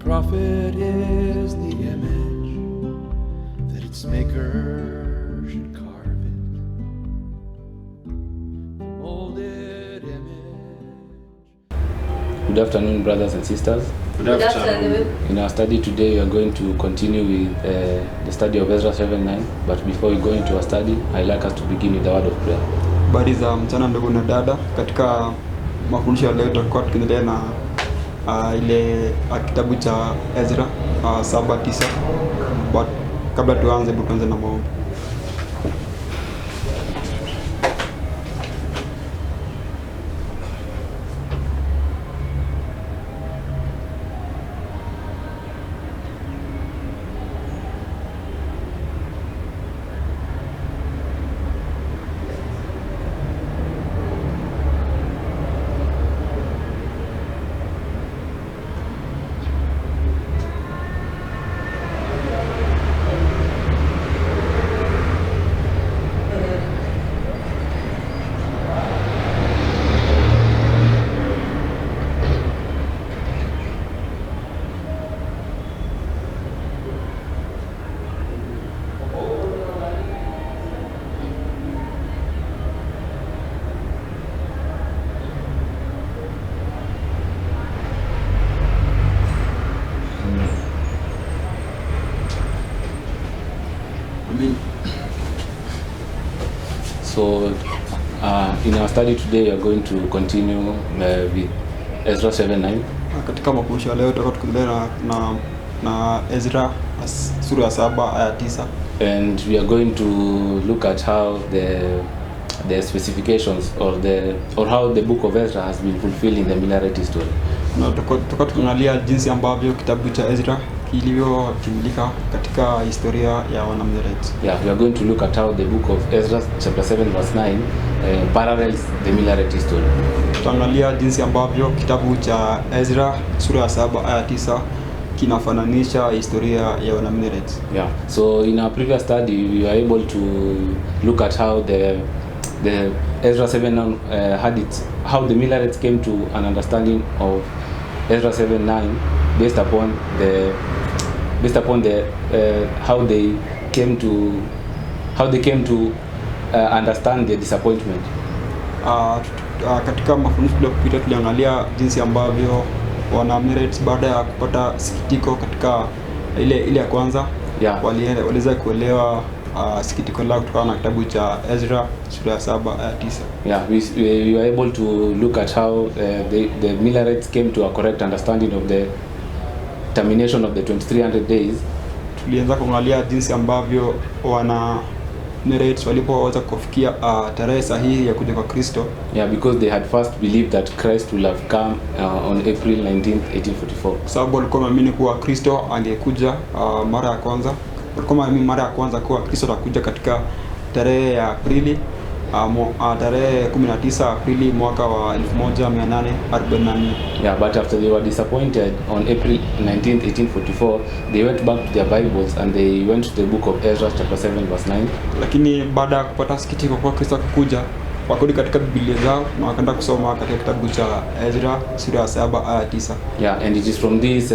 prophet is the image that its maker should carve it. The molded image. Good afternoon, brothers and sisters. Good afternoon. In our study today, we are going to continue with the study of Ezra 7:9. But before we go into our study, I'd like us to begin with the word of prayer. Habari za mchana ndugu na dada. Katika mafundisho ya leo tutakuwa tukiendelea na ile kitabu cha Ezra 7:9. But kabla tuanze na maombi. So, in our study today, we are going to continue with Ezra 7:9. Katika mafundisho ya leo tutakuwa tukiendelea na Ezra sura ya 7 aya 9. And we are going to look at how the specifications or how the book of Ezra has been fulfilled in the Munene story. Na tutakuwa tukiangalia jinsi ambavyo kitabu cha Ezra kilivyotimilika katika historia ya Munene. Yeah, we are going to look at how the book of Ezra chapter 7 verse 9 parallels the Munene story. Tutaangalia jinsi ambavyo kitabu cha Ezra sura ya 7 aya 9 kinafananisha historia ya Munene. Yeah. So in our previous study we were able to look at how the Ezra 7 how the Munene came to an understanding of Ezra 7:9 based upon how they came to understand the disappointment. Katika mafundisho tuliyopita tuliangalia jinsi ambavyo Munene baada ya kupata sikitiko katika ile ya kwanza, yeah, waliweza kuelewa sikitiko lao kutokana na kitabu cha Ezra sura ya 7 aya 9. Yeah, we were able to look at how the Munene came to a correct understanding of the termination of the 2300 days. Tulianza kuangalia jinsi ambavyo Munene walipoweza kufikia tarehe sahihi ya kuja kwa Kristo. Yeah, because they had first believed that Christ will have come on April 19th, 1844. Sababu walikuwa waamini kuwa Kristo angekuja mara ya kwanza. Walikuwa waamini mara ya kwanza kuwa Kristo atakuja katika tarehe ya Aprili tarehe 19 Aprili mwaka wa 1844. Yeah, but after they were disappointed on April 19th, 1844, they went back to their Bibles and they went to the book of Ezra chapter 7 verse 9. Lakini baada ya kupata sikitiko kwa Kristo kukuja, wakarudi katika Biblia zao na wakaenda kusoma katika kitabu cha Ezra sura ya 7 aya 9. Yeah, and it is from this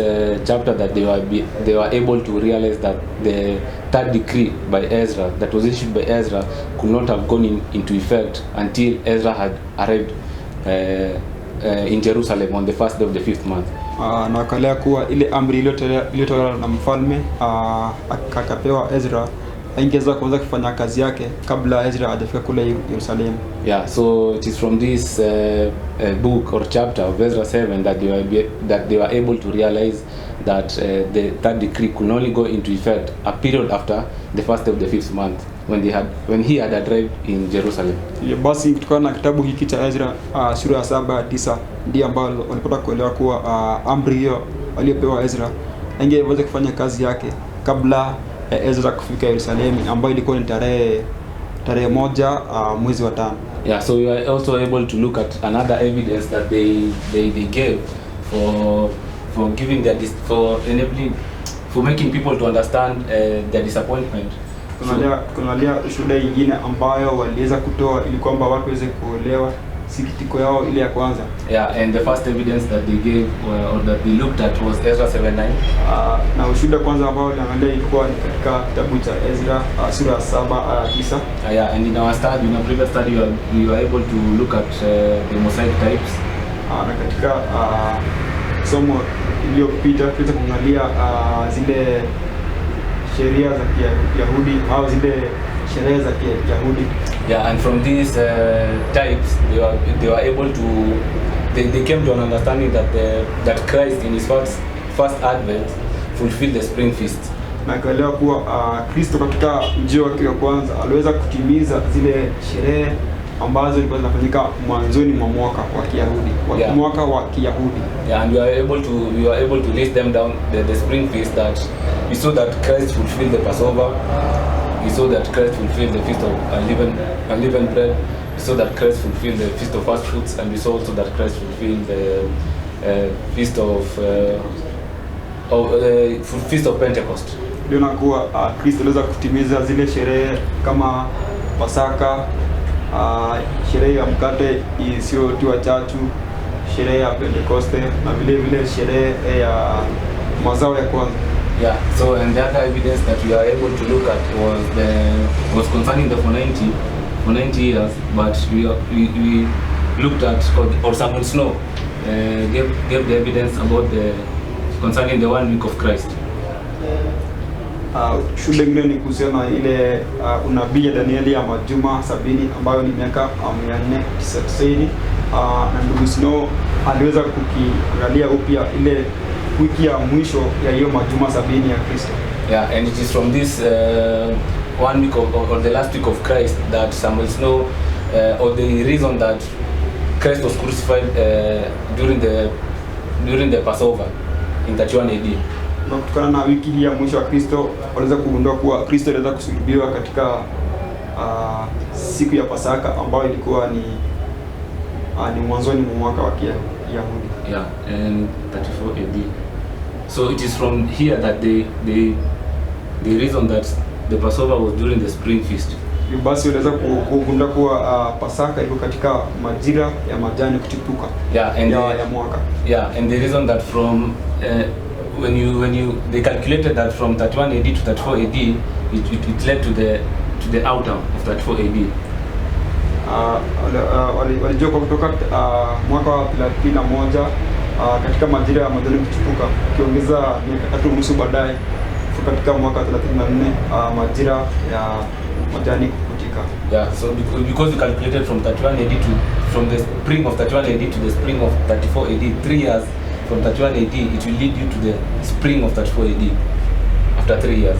chapter that they were able to realize that the third decree by Ezra that was issued by Ezra could not have gone into effect until Ezra had arrived in Jerusalem on the first day of the 5th month. Na wakaelewa kuwa ile amri iliyotolewa na mfalme akapewa Ezra ingeweza kuanza kufanya kazi yake kabla Ezra hajafika kule Yerusalemu. Yeah, so it is from this book or chapter of Ezra 7 that they were able to realize that the third decree could only go into effect a period after the first day of the 5th month when he had arrived in Jerusalem. Yeah, basi kutokana na kitabu hiki cha Ezra sura ya 7 9 ndio ambao walipata kuelewa kuwa amri hiyo aliyopewa Ezra ingeweza kufanya kazi yake kabla Ezra kufika Yerusalemu ambayo ilikuwa ni tarehe 1 mwezi wa 5. Yeah, so we are also able to look at another evidence that they gave for giving for making people to understand their disappointment. Kunalia shule nyingine ambayo waliweza kutoa ili kwamba watu waweze kuelewa sikitiko yao ile ya kwanza. Yeah, and the first evidence that they gave or that they looked at was Ezra 7:9. Na ushuhuda kwanza ambao waliangalia ilikuwa ni katika kitabu cha Ezra sura ya 7:9. Yeah, and in our previous study, we were able to look at the mosaic types. Na katika somo iliyopita tuweza kuangalia zile sheria za Kiyahudi au zile sherehe za Kiyahudi. Yeah, and from these types, they were able to they came to an understanding that Christ in his first advent fulfilled the spring feast. Na kaelewa kuwa Kristo katika ujio wake wa kwanza aliweza kutimiza zile sherehe ambazo zilikuwa zinafanyika mwanzoni mwa mwaka wa Kiyahudi, mwaka wa Kiyahudi. Yeah, and we were able to list them down the spring feast that we saw that Christ fulfilled the Passover. We saw that Christ fulfilled the feast of unleavened bread. We saw that Christ fulfilled the feast of first fruits, and we saw also that Christ fulfilled the feast of Pentecost. Ndio nakuwa Kristo aliweza kutimiza zile sherehe kama Pasaka, sherehe ya mkate isiyotiwa chachu, sherehe ya Pentekoste na vile vile sherehe ya mazao ya kwanza. Yeah, so and the other evidence that we are able to look at was concerning the 90 years, but we looked at, or Samuel Snow gave the evidence about concerning the 1 week of Christ. Shule ingine ni kuhusiana ile unabii ya Danieli ya majuma 70 ambayo ni miaka 490. Na ndugu Snow aliweza kukiangalia upya ile wiki ya mwisho ya hiyo majuma 70 ya Kristo. Yeah, and it is from this 1 week or the last week of Christ that Samuel Snow or the reason that Christ was crucified during the Passover in 31 AD. Na kutokana na wiki hii ya mwisho wa Kristo waliweza kugundua kuwa Kristo aliweza kusulubiwa katika siku ya Pasaka ambayo ilikuwa ni mwanzoni mwa mwaka wa Kiyahudi. Yeah, and 34 AD. So it is from here that the reason that the Passover was during the spring feast. Basi waliweza kugundua kuwa Pasaka iko katika majira ya majani kuchipuka. Yeah, and ya mwaka. Yeah, and the reason that from they calculated that from 31 AD to 34 AD, it led to the autumn of 34 AD. Walijua kwa kutoka mwaka wa 31 katika majira ya majani kuchipuka, ukiongeza miaka 3 baadaye katika mwaka 34 majira ya majani kuputika. Yeah, so because you calculated from 31 AD from the spring of 31 AD to the spring of 34 AD, 3 years from 31 AD, it will lead you to the spring of 34 AD after 3 years.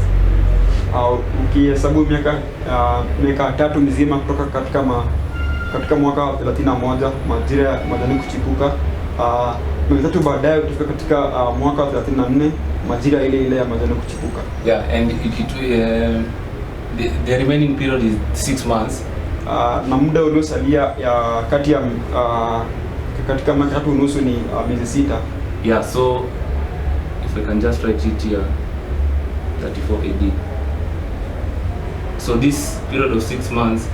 Ukihesabu miaka 3 mzima kutoka katika mwaka 31 majira ya majani kuchipuka, miaka 3 baadaye utafika katika mwaka 34 majira ile ya majani kuchipuka. Yeah, and the remaining period is 6 months. Na muda uliosalia ya kati ya katika miaka 3.5 ni miezi 6. Yeah, so if I can just write it here, 34 AD. So this period of 6 months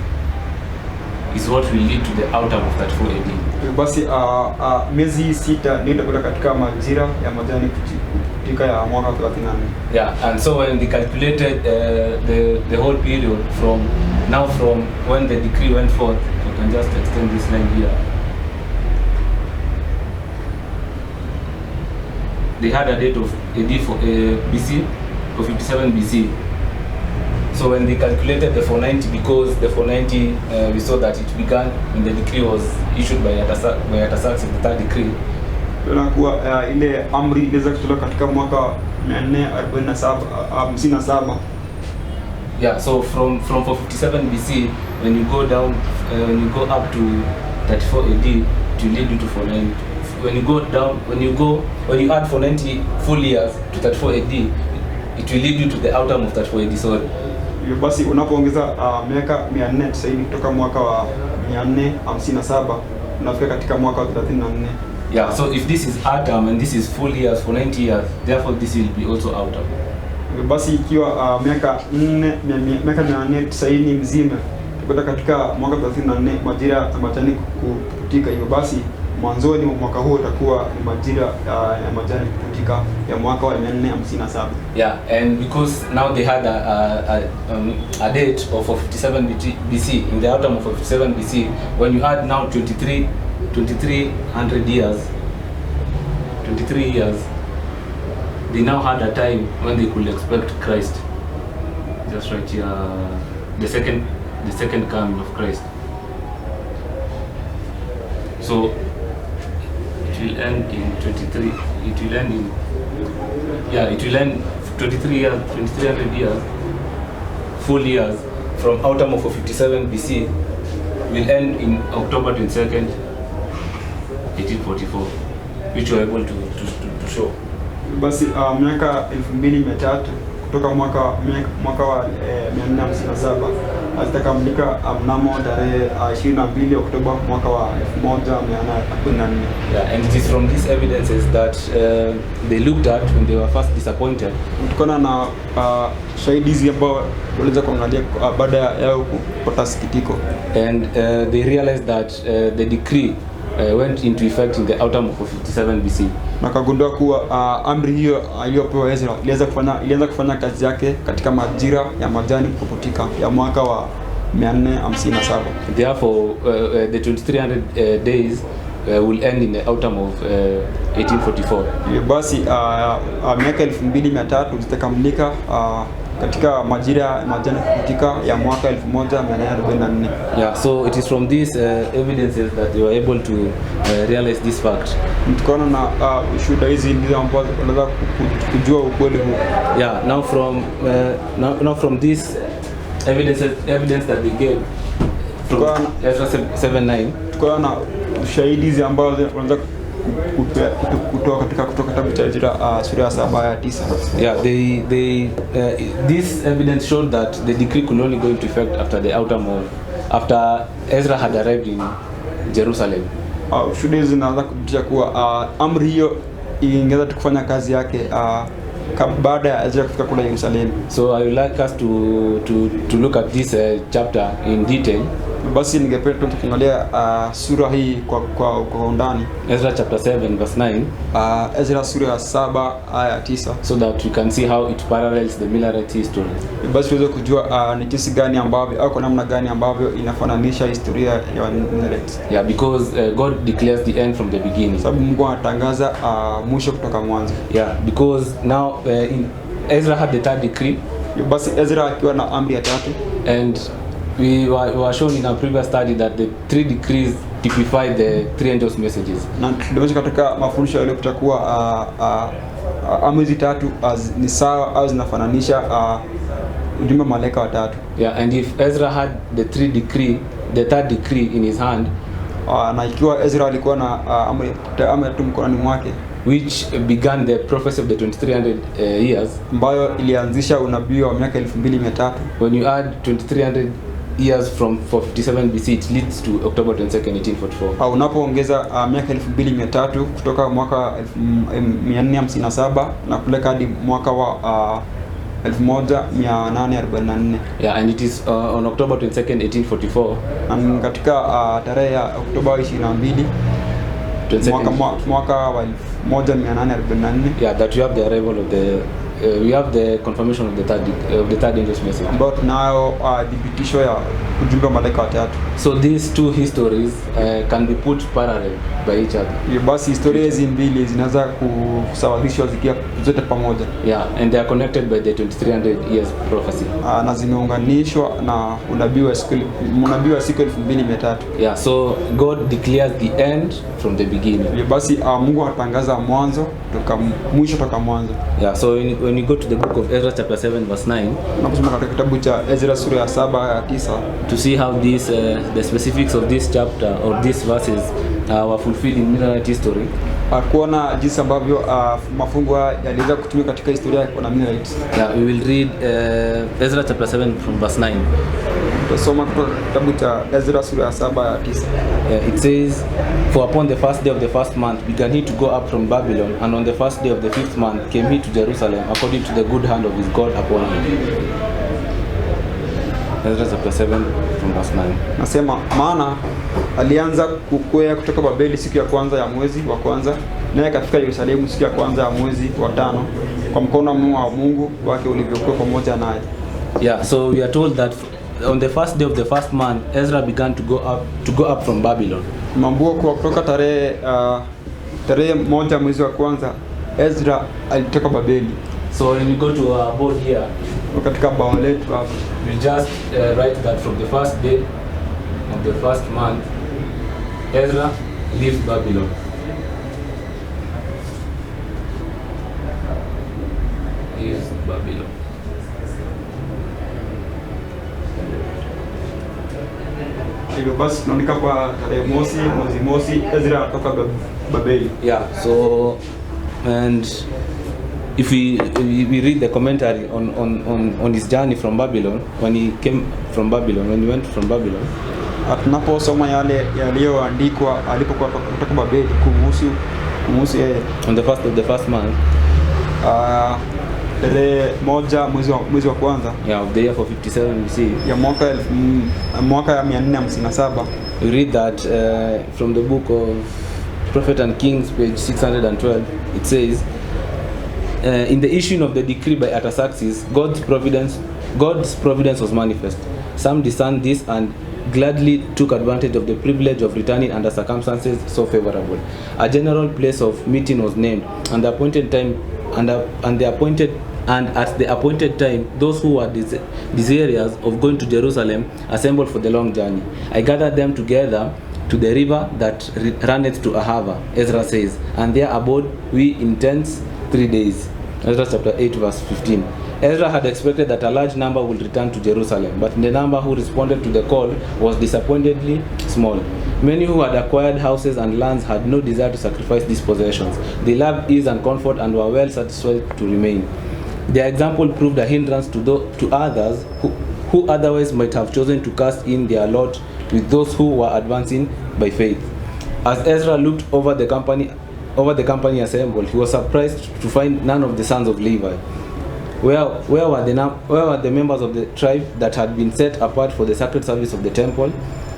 is what will lead to the autumn of 34 AD. Basi miezi 6 ndio itakuwa katika majira ya majani kuchipuka ya mwaka 34. Yeah, and so when they calculated the whole period from when the decree went forth, you can just extend this line here. They had a date of AD for BC, for 57 BC. So when they calculated the 490, because the 490 we saw that it began when the decree was issued by Artaxerxes, the third decree. Tunakuwa ile amri iliweza kutolewa katika mwaka 457. Yeah, so from 457 BC, when you go down, when you go up to 34 AD, it will lead you to 490. When you go down, when you add 490 full years to 34 AD, it will lead you to the autumn of 34 AD. So basi unapoongeza miaka 490 kutoka mwaka wa 457 unafika katika mwaka wa 34. Yeah, so if this is autumn and this is full years for 90 years, therefore this will be also autumn. Basi ikiwa miaka 490 mzima kutoka katika mwaka 34 majira ya majani kuputika. Hivyo basi mwanzoni mwa mwaka huu utakuwa ni majira ya majani kuputika ya mwaka wa 457. Yeah, and because now they had a date of 57 BC, in the autumn of 57 BC, when you add now 2300 years, 23 years, they now had a time when they could expect Christ. Just right here, the second coming of Christ. So it will end in 23. It will end in, yeah, it will end 23 years, 2300 years, full years from autumn of 57 BC. Will end in October 22nd, 1844, which we are able to show. Basi miaka 2300 kutoka mwaka wa 457 zitakamilika mnamo tarehe 22 Oktoba mwaka wa 1844. Yeah, and it is from these evidences that they looked at when they were first disappointed. Kutokana na shahidi hizi ambao waliweza kuangalia baada ya kupata sikitiko. And they realized that the decree went into effect in the autumn of 57 BC. Na kagundua kuwa amri hiyo iliyopewa Ezra ilianza kufanya kazi yake katika majira ya majani kuputika ya mwaka wa 457. Therefore, the 2300 days will end in the autumn of 1844. Basi miaka 2300 zitakamilika katika majira ya majani kuputika ya mwaka 1844. Yeah, so it is from these evidences that they were able to realize this fact. Mtukana na shuhuda hizi ndizo ambazo wanaweza kujua ukweli huu. Yeah, now from this evidence that they gave from Ezra 7:9, tukana na ushahidi hizi ambazo wanaweza kutoka kitabu cha Ezra sura ya 7 aya 9. Yeah, this evidence showed that the decree could only go into effect after Ezra had arrived in Jerusalem. Shuhuda hizi zinaanza kudhihirisha kuwa amri hiyo ingeweza kufanya kazi yake baada ya Ezra kufika kule Yerusalemu. So I would like us to look at this chapter in detail. Basi ningependa tukiangalia sura hii kwa undani. Ezra chapter 7 verse 9. Ezra sura ya 7 aya 9. So that we can see how it parallels the Millerite history. Basi tuweze kujua ni jinsi gani ambavyo au kwa namna gani ambavyo inafananisha historia ya Millerite. Yeah, because God declares the end from the beginning. Sababu Mungu anatangaza mwisho kutoka mwanzo. Yeah, because now Ezra had the third decree. Basi Ezra akiwa na amri ya tatu, and we were shown in our previous study that the three decrees typify the three angels' messages. Na tulionyesha katika mafundisho yaliyopita kuwa amri hizi tatu ni sawa au zinafananisha ujumbe wa malaika watatu. Yeah, and if Ezra had the third decree in his hand, na ikiwa Ezra alikuwa na amri tu mkononi mwake, which began the prophecy of the 2300 years, ambayo ilianzisha unabii wa miaka 2300. When you add 2300 years from 57 BC, it leads to October 22nd, 1844. Unapoongeza miaka 2300 kutoka mwaka 457 na kupeleka hadi mwaka wa 1844. Yeah, and it is on October 22nd, 1844. Na katika tarehe ya Oktoba 22 mwaka wa 1844. Yeah, that we have the arrival of we have the confirmation of the third angel's message. About now thibitisho ya ujumbe wa malaika watatu. So these two histories can be put parallel by each other. Basi historia hizi mbili zinaweza kusawazishwa zikiwa zote pamoja. Yeah, and they are connected by the 2300 years prophecy. Na zimeunganishwa na unabii wa siku 2300. Yeah, so God declares the end from the beginning. Basi Mungu anatangaza mwanzo toka mwisho toka mwanzo. Yeah, so when you go to the book of Ezra chapter 7 verse 9, unaposoma katika kitabu cha Ezra sura ya 7 aya 9, to see how these the specifics of this chapter or these verses were fulfilled in Millerite history. Kuona jinsi ambavyo mafungo yaliweza kutumika katika historia ya Millerite. Yeah, we will read Ezra chapter 7 from verse 9. Tutasoma kutoka kitabu cha Ezra sura ya 7 aya 9. It says, "For upon the first day of the first month began he to go up from Babylon, and on the first day of the fifth month came he to Jerusalem, according to the good hand of his God upon him." Ezra chapter 7 from verse 9. Nasema, maana alianza kukwea kutoka Babeli siku ya kwanza ya mwezi wa kwanza, naye akafika Yerusalemu siku ya kwanza ya mwezi wa tano, kwa mkono wa Mungu wake ulivyokuwa pamoja naye. Yeah, so we are told that on the first day of the first month, Ezra began to go up from Babylon. Mambo kwa kutoka tarehe moja mwezi wa kwanza, Ezra alitoka Babeli. So when we go to our board here, katika bao letu hapa, we just write that from the first day of the first month, Ezra left Babylon. Is Babylon. Hivyo basi tunaandika kwa tarehe mosi mwezi mosi, Ezra kutoka Babeli. Yeah, so and if we read the commentary on his journey from Babylon, when he went from Babylon, tunaposoma yale yaliyoandikwa alipokuwa kutoka Babeli kumhusu yeye, on the first of the first month, tarehe moja mwezi wa kwanza, yeah, of the year for 57 BC, ya mwaka ya 457, we read that from the book of Prophet and Kings, page 612, it says, in the issuing of the decree by Artaxerxes, God's providence was manifest. Some discerned this and gladly took advantage of the privilege of returning under circumstances so favorable. A general place of meeting was named, and the appointed time, and at the appointed time, those who were desirous of going to Jerusalem assembled for the long journey. I gathered them together to the river that runneth to Ahava, Ezra says, and there abode we in tents 3 days. Ezra chapter 8 verse 15. Ezra had expected that a large number would return to Jerusalem, but the number who responded to the call was disappointingly small. Many who had acquired houses and lands had no desire to sacrifice these possessions. They loved ease and comfort and were well satisfied to remain. Their example proved a hindrance to others who otherwise might have chosen to cast in their lot with those who were advancing by faith. As Ezra looked over the company assembled, he was surprised to find none of the sons of Levi. Where were the members of the tribe that had been set apart for the sacred service of the temple?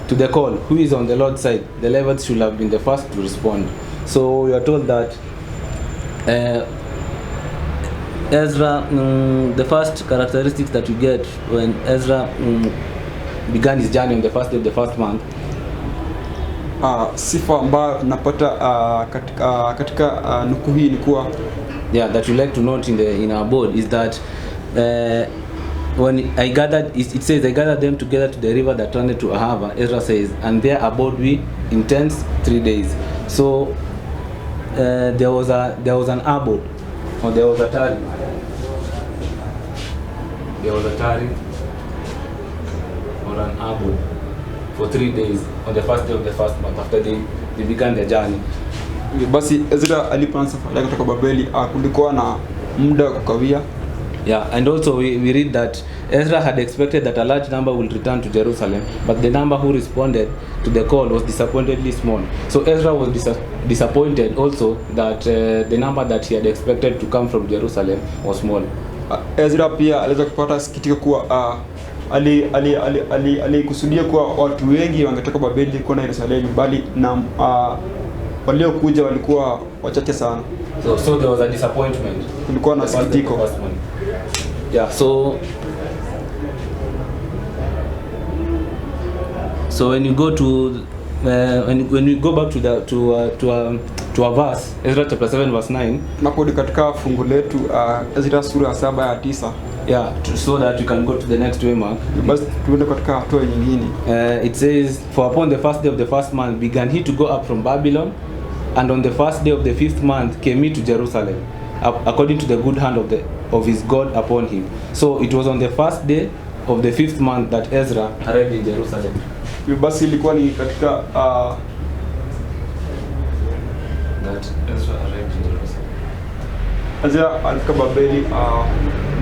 To the call, who is on the Lord's side, the Levites should have been the first to respond. So we are told that Ezra, the first characteristics that we get when Ezra began his journey on the first day of the first month, sifa ambayo tunapata katika nukuu hii ni kuwa, yeah, that we like to note in our board is that when I gathered, it says, I gathered them together to the river that runneth to Ahava, Ezra says, and there abode we in tents 3 days. So there was an abode, or there was a tarry. There was a tarry or an abode for 3 days on the first day of the first month after they began their journey. Basi Ezra alipoanza safari yake kutoka Babeli, kulikuwa na muda wa kukawia. Yeah, and also we read that Ezra had expected that a large number will return to Jerusalem, but the number who responded to the call was disappointingly small. So Ezra was disappointed also that the number that he had expected to come from Jerusalem was small. Ezra pia aliweza kupata sikitiko kuwa alikusudia kuwa watu wengi wangetoka Babeli kwenda Yerusalemu, bali na waliokuja walikuwa wachache sana. So there was a disappointment. Kulikuwa na sikitiko. Yeah, so when you go to when we go back to our verse, Ezra chapter 7 verse 9, napodi katika fungu letu Ezra sura ya 7 ya 9, yeah, so that you can go to the next way mark. Basi tuende katika hatua nyingine. It says, for upon the first day of the first month began he to go up from Babylon, and on the first day of the 5th month came he to Jerusalem, according to the good hand of his God upon him. So it was on the first day of the 5th month that Ezra arrived in Jerusalem. Basi ilikuwa ni katika that Ezra arrived in Jerusalem. Ezra alifika Babeli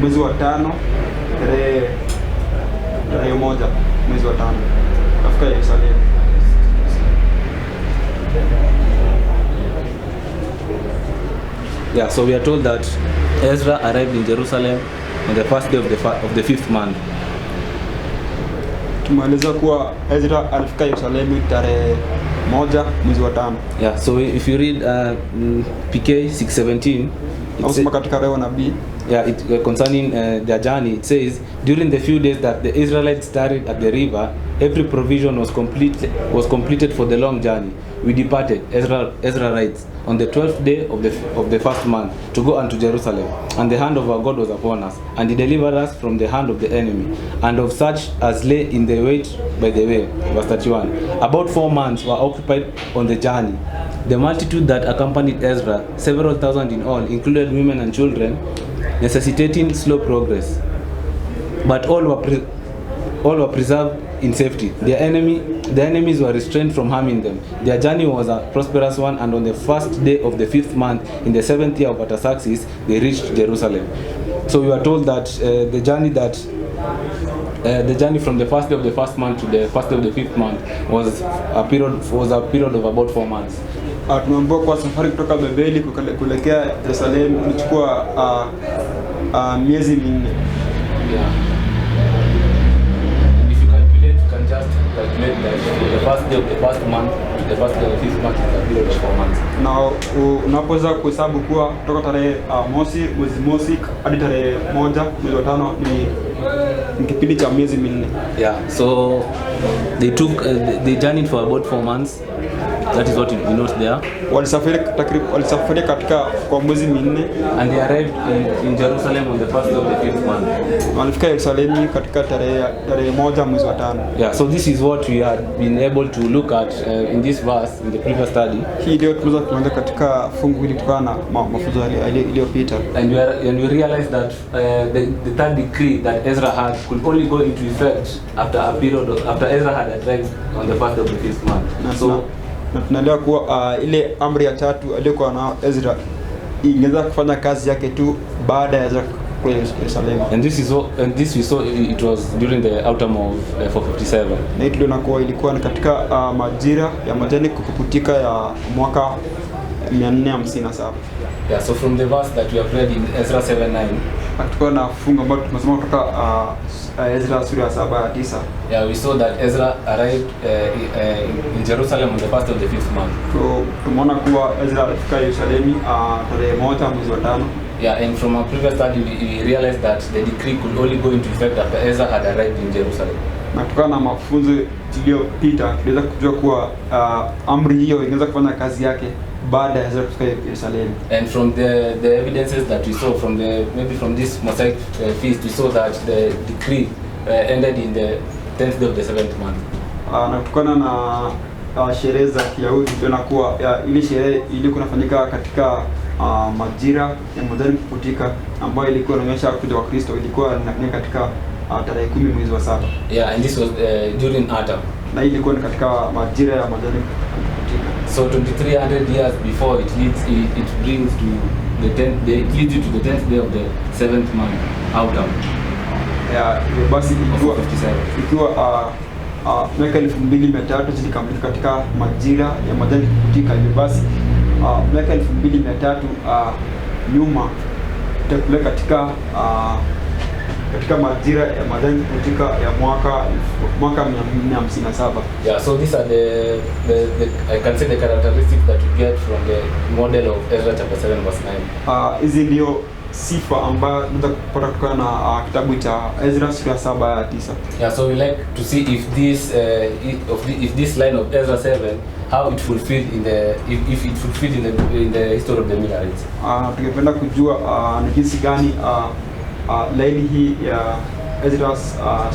mwezi wa 5, tarehe moja mwezi wa 5 afika Yerusalemu. Yeah, so we are told that Ezra arrived in Jerusalem on the first day of the 5th month. tumeeleza kuwa Ezra alifika Yerusalemu tarehe 1 mwezi wa 5. Yeah, so if you read PK 6:17, Nasema katika Roho nabii. Yeah, concerning their journey, it says, during the few days that the Israelites tarried at the river, every provision was completed for the long journey. We departed, Ezra writes, on the 12th day of the first month to go unto Jerusalem, and the hand of our God was upon us, and he delivered us from the hand of the enemy, and of such as lay in the wait by the way. Verse 31. About 4 months were occupied on the journey. The multitude that accompanied Ezra, several thousand in all, included women and children, necessitating slow progress. But all were preserved in safety. The enemies were restrained from harming them. Their journey was a prosperous one, and on the first day of the 5th month, in the 7th year of Artaxerxes, they reached Jerusalem. So we are told that the journey from the first day of the first month to the first day of the 5th month was a period of about 4 months. Tumeambiwa kwa safari kutoka Babeli kuelekea Yerusalemu ilichukua miezi 4. Yeah. And if you calculate, you can just calculate that the first day of the first month to the first day of the 5th month is a period of 4 months. Na unapoweza kuhesabu kuwa kutoka tarehe mwezi mosi hadi tarehe 1 mwezi wa 5 ni kipindi cha miezi 4. Yeah, so they journeyed for about 4 months. That is what we note there. Walisafiri katika kwa mwezi 4, and they arrived in Jerusalem on the first day of the 5th month. Walifika Yerusalemu katika tarehe 1 mwezi wa 5. Yeah, so this is what we had been able to look at in this verse in the previous study. Hii ndio tunaweza kuanza katika fungu hili kutokana na mafunzo iliyopita. And we realized that the third decree that Ezra had could only go into effect after Ezra had arrived on the first day of the 5th month. So na tunaelewa kuwa ile amri ya 3 aliyokuwa na Ezra ingeweza kufanya kazi yake tu baada ya Ezra kwenda Yerusalemu. And this we saw it was during the autumn of 457. Na hii tunakuwa ilikuwa katika majira ya majani kupuputika ya mwaka 457. Yeah, so from the verse that we have read in Ezra 7:9, tulikuwa na fungu ambalo tumesoma kutoka Ezra sura ya 7-9. Yeah, we saw that Ezra arrived in Jerusalem on the first of the 5th month. So tumeona kuwa Ezra alifika Yerusalemu tarehe 1 mwezi wa 5. Yeah, and from our previous study we realized that the decree could only go into effect after Ezra had arrived in Jerusalem. Na kutokana na mafunzo iliyopita tuliweza kujua kuwa amri hiyo ingeweza kufanya kazi yake baada ya Ezra kufika Yerusalemu. And from the evidences that we saw from this Mosaic feast, we saw that the decree ended in the 10th day of the 7th month. Na kutokana na sherehe za Kiyahudi tunaona kuwa ile sherehe ilikuwa inafanyika katika majira ya majani kuputika ambayo ilikuwa inaonyesha kuja kwa Kristo, ilikuwa ni katika tarehe 10 mwezi wa 7. Yeah, and this was during autumn. Na hii ilikuwa ni katika majira ya majani kuputika. So 2300 years before it leads you to the 10th day of the 7th month, autumn. Yeah, basi ikiwa miaka 2300 zilikamilika katika majira ya majani kuputika, hivyo basi miaka 2300 nyuma tutakupeleka katika majira ya majani kuputika ya mwaka 457. Yeah, so these are the I can say the characteristics that we get from the model of Ezra chapter 7 verse 9. Hizi ndio sifa ambayo tunaweza kupata kutokana na kitabu cha Ezra sura ya 7-9. Yeah, so we like to see if this line of Ezra 7 how it fulfilled if it fulfilled in the history of the Millerites. Tungependa kujua ni jinsi gani laini hii ya Ezra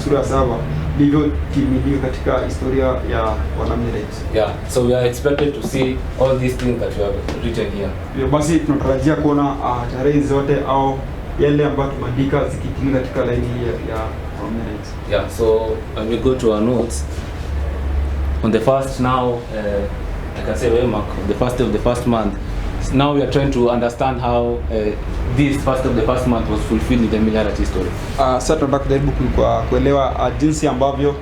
sura ya 7 ilivyotimilika katika historia ya Wanamillerites. Yeah, so we are expected to see all these things that we have written here. Basi tunatarajia kuona tarehe zote au yale ambayo tumeandika zikitimia katika laini hii ya Wanamillerites. Yeah, so when we go to our notes on the first now I can say mark the first day of the first month. Now we are trying to understand how this first of the first month was fulfilled in the Millerite history. Sasa tunataka kujaribu kuelewa jinsi ambavyo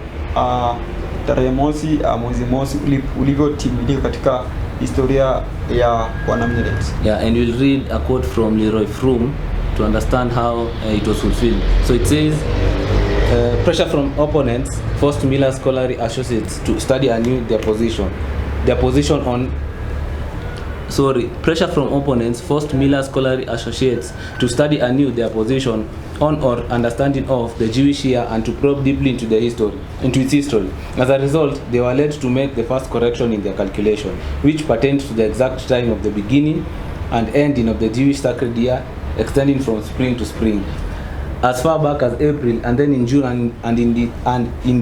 tarehe mosi mwezi mosi ulivyotimilika katika historia ya Wanamillerites. Yeah, and we'll read a quote from Leroy Froome to understand how it was fulfilled. So it says, Pressure from opponents forced Miller's scholarly associates to study anew their position on. Pressure from opponents forced Miller's scholarly associates to study anew their position on or understanding of the Jewish year and to probe deeply into its history. As a result, they were led to make the first correction in their calculation, which pertained to the exact time of the beginning and ending of the Jewish sacred year, extending from spring to spring, as far back as April, and then in June and in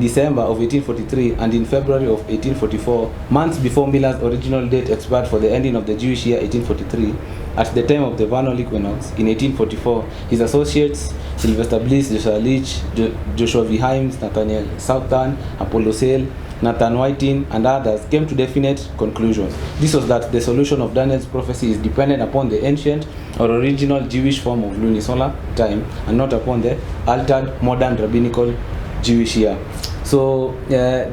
December of 1843 and in February of 1844, months before Miller's original date expired for the ending of the Jewish year 1843. At the time of the vernal equinox in 1844, his associates Sylvester Bliss, Joshua Leach, Joshua V. Himes, Nathaniel Southern, Apollo Sale, Nathan Whiting, and others came to definite conclusions. This was that the solution of Daniel's prophecy is dependent upon the ancient or original Jewish form of lunisolar time and not upon the altered modern rabbinical Jewish year. So the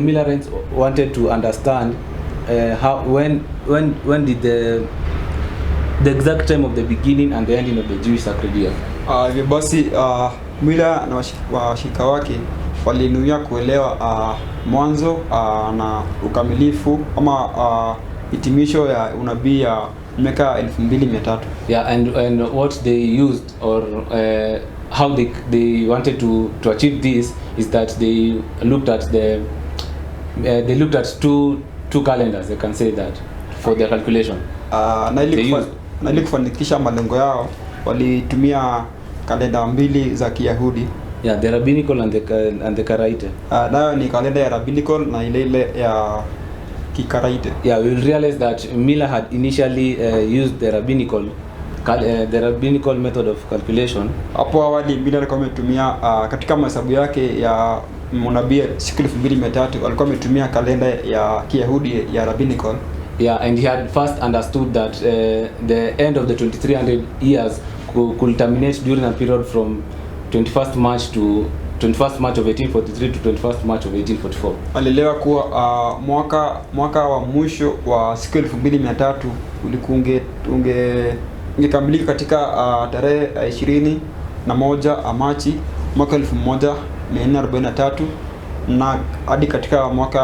Millerites wanted to understand when did the exact time of the beginning and the ending of the Jewish sacred year. Hivyo basi Miller na washirika wake walinuia kuelewa mwanzo na ukamilifu ama hitimisho ya unabii ya miaka 2300. Yeah, and what they used or how they wanted to achieve this is that they looked at two calendars, they can say that, for their calculation. Na ili kufanikisha malengo yao walitumia kalenda mbili za Kiyahudi. Yeah, the rabbinical and the Karaite. Nayo ni kalenda ya rabbinical na ile ya Kikaraite. Yeah, we will realize that Miller had initially used the rabbinical method of calculation. Hapo awali Miller alikuwa ametumia katika mahesabu yake ya unabii siku 2300 alikuwa ametumia kalenda ya Kiyahudi ya rabbinical. Yeah, and he had first understood that the end of the 2300 years could terminate during a period from 21st March of 1843 to 21st March of 1844. Alielewa kuwa mwaka wa mwisho wa siku 2300 ungekamilika katika tarehe 21 Machi mwaka 1443 na hadi katika mwaka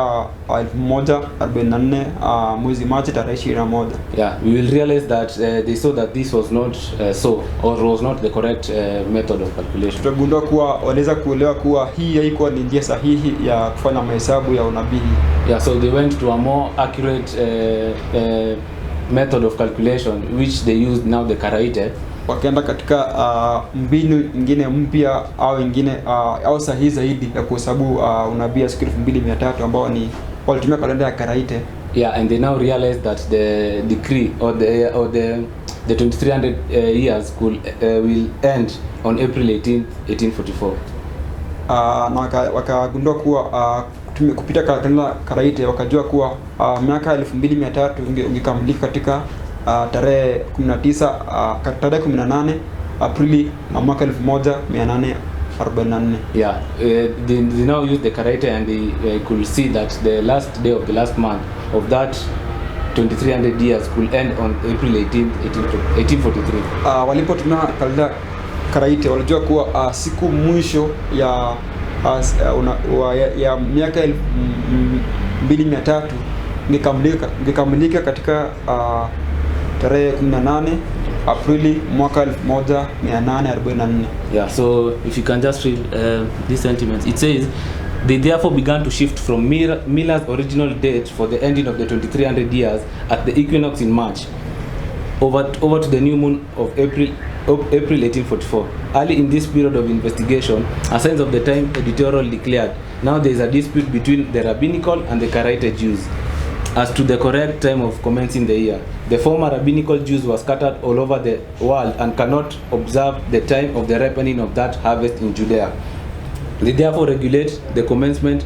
wa 1044 mwezi Machi tarehe 21. Yeah, we will realize that they saw that this was not was not the correct method of calculation. Tutagundua kuwa waliweza kuelewa kuwa hii haikuwa ni njia sahihi ya kufanya mahesabu ya unabii. Yeah, so they went to a more accurate method of calculation which they used now, the Karaite. Wakaenda katika mbinu nyingine mpya au nyingine au sahihi zaidi ya kuhesabu unabii siku 2300 ambao ni walitumia kalenda ya Karaite. Yeah, and they now realized that the decree or the 2300 years will end on April 18th, 1844. Na wakagundua kuwa kupita kalenda Karaite wakajua kuwa miaka 2300 ungekamilika katika tarehe 18 Aprili mwaka 1844. Yeah, they now use the Karaite and they could see that the last day of the last month of that 2300 years could end on April 18th, 1843. Walipotumia kalenda Karaite walijua kuwa siku mwisho ya miaka 2300 ingekamilika katika tarehe 18 Aprili mwaka 1844. Yeah, so if you can just read these sentiments, it says they therefore began to shift from Miller's original date for the ending of the 2300 years at the equinox in March over to the new moon of April 1844. Early in this period of investigation, a Signs of the Time editorial declared, now there is a dispute between the rabbinical and the Karaite Jews as to the correct time of commencing the year. The former rabbinical Jews were scattered all over the world and cannot observe the time of the ripening of that harvest in Judea. They therefore regulate the commencement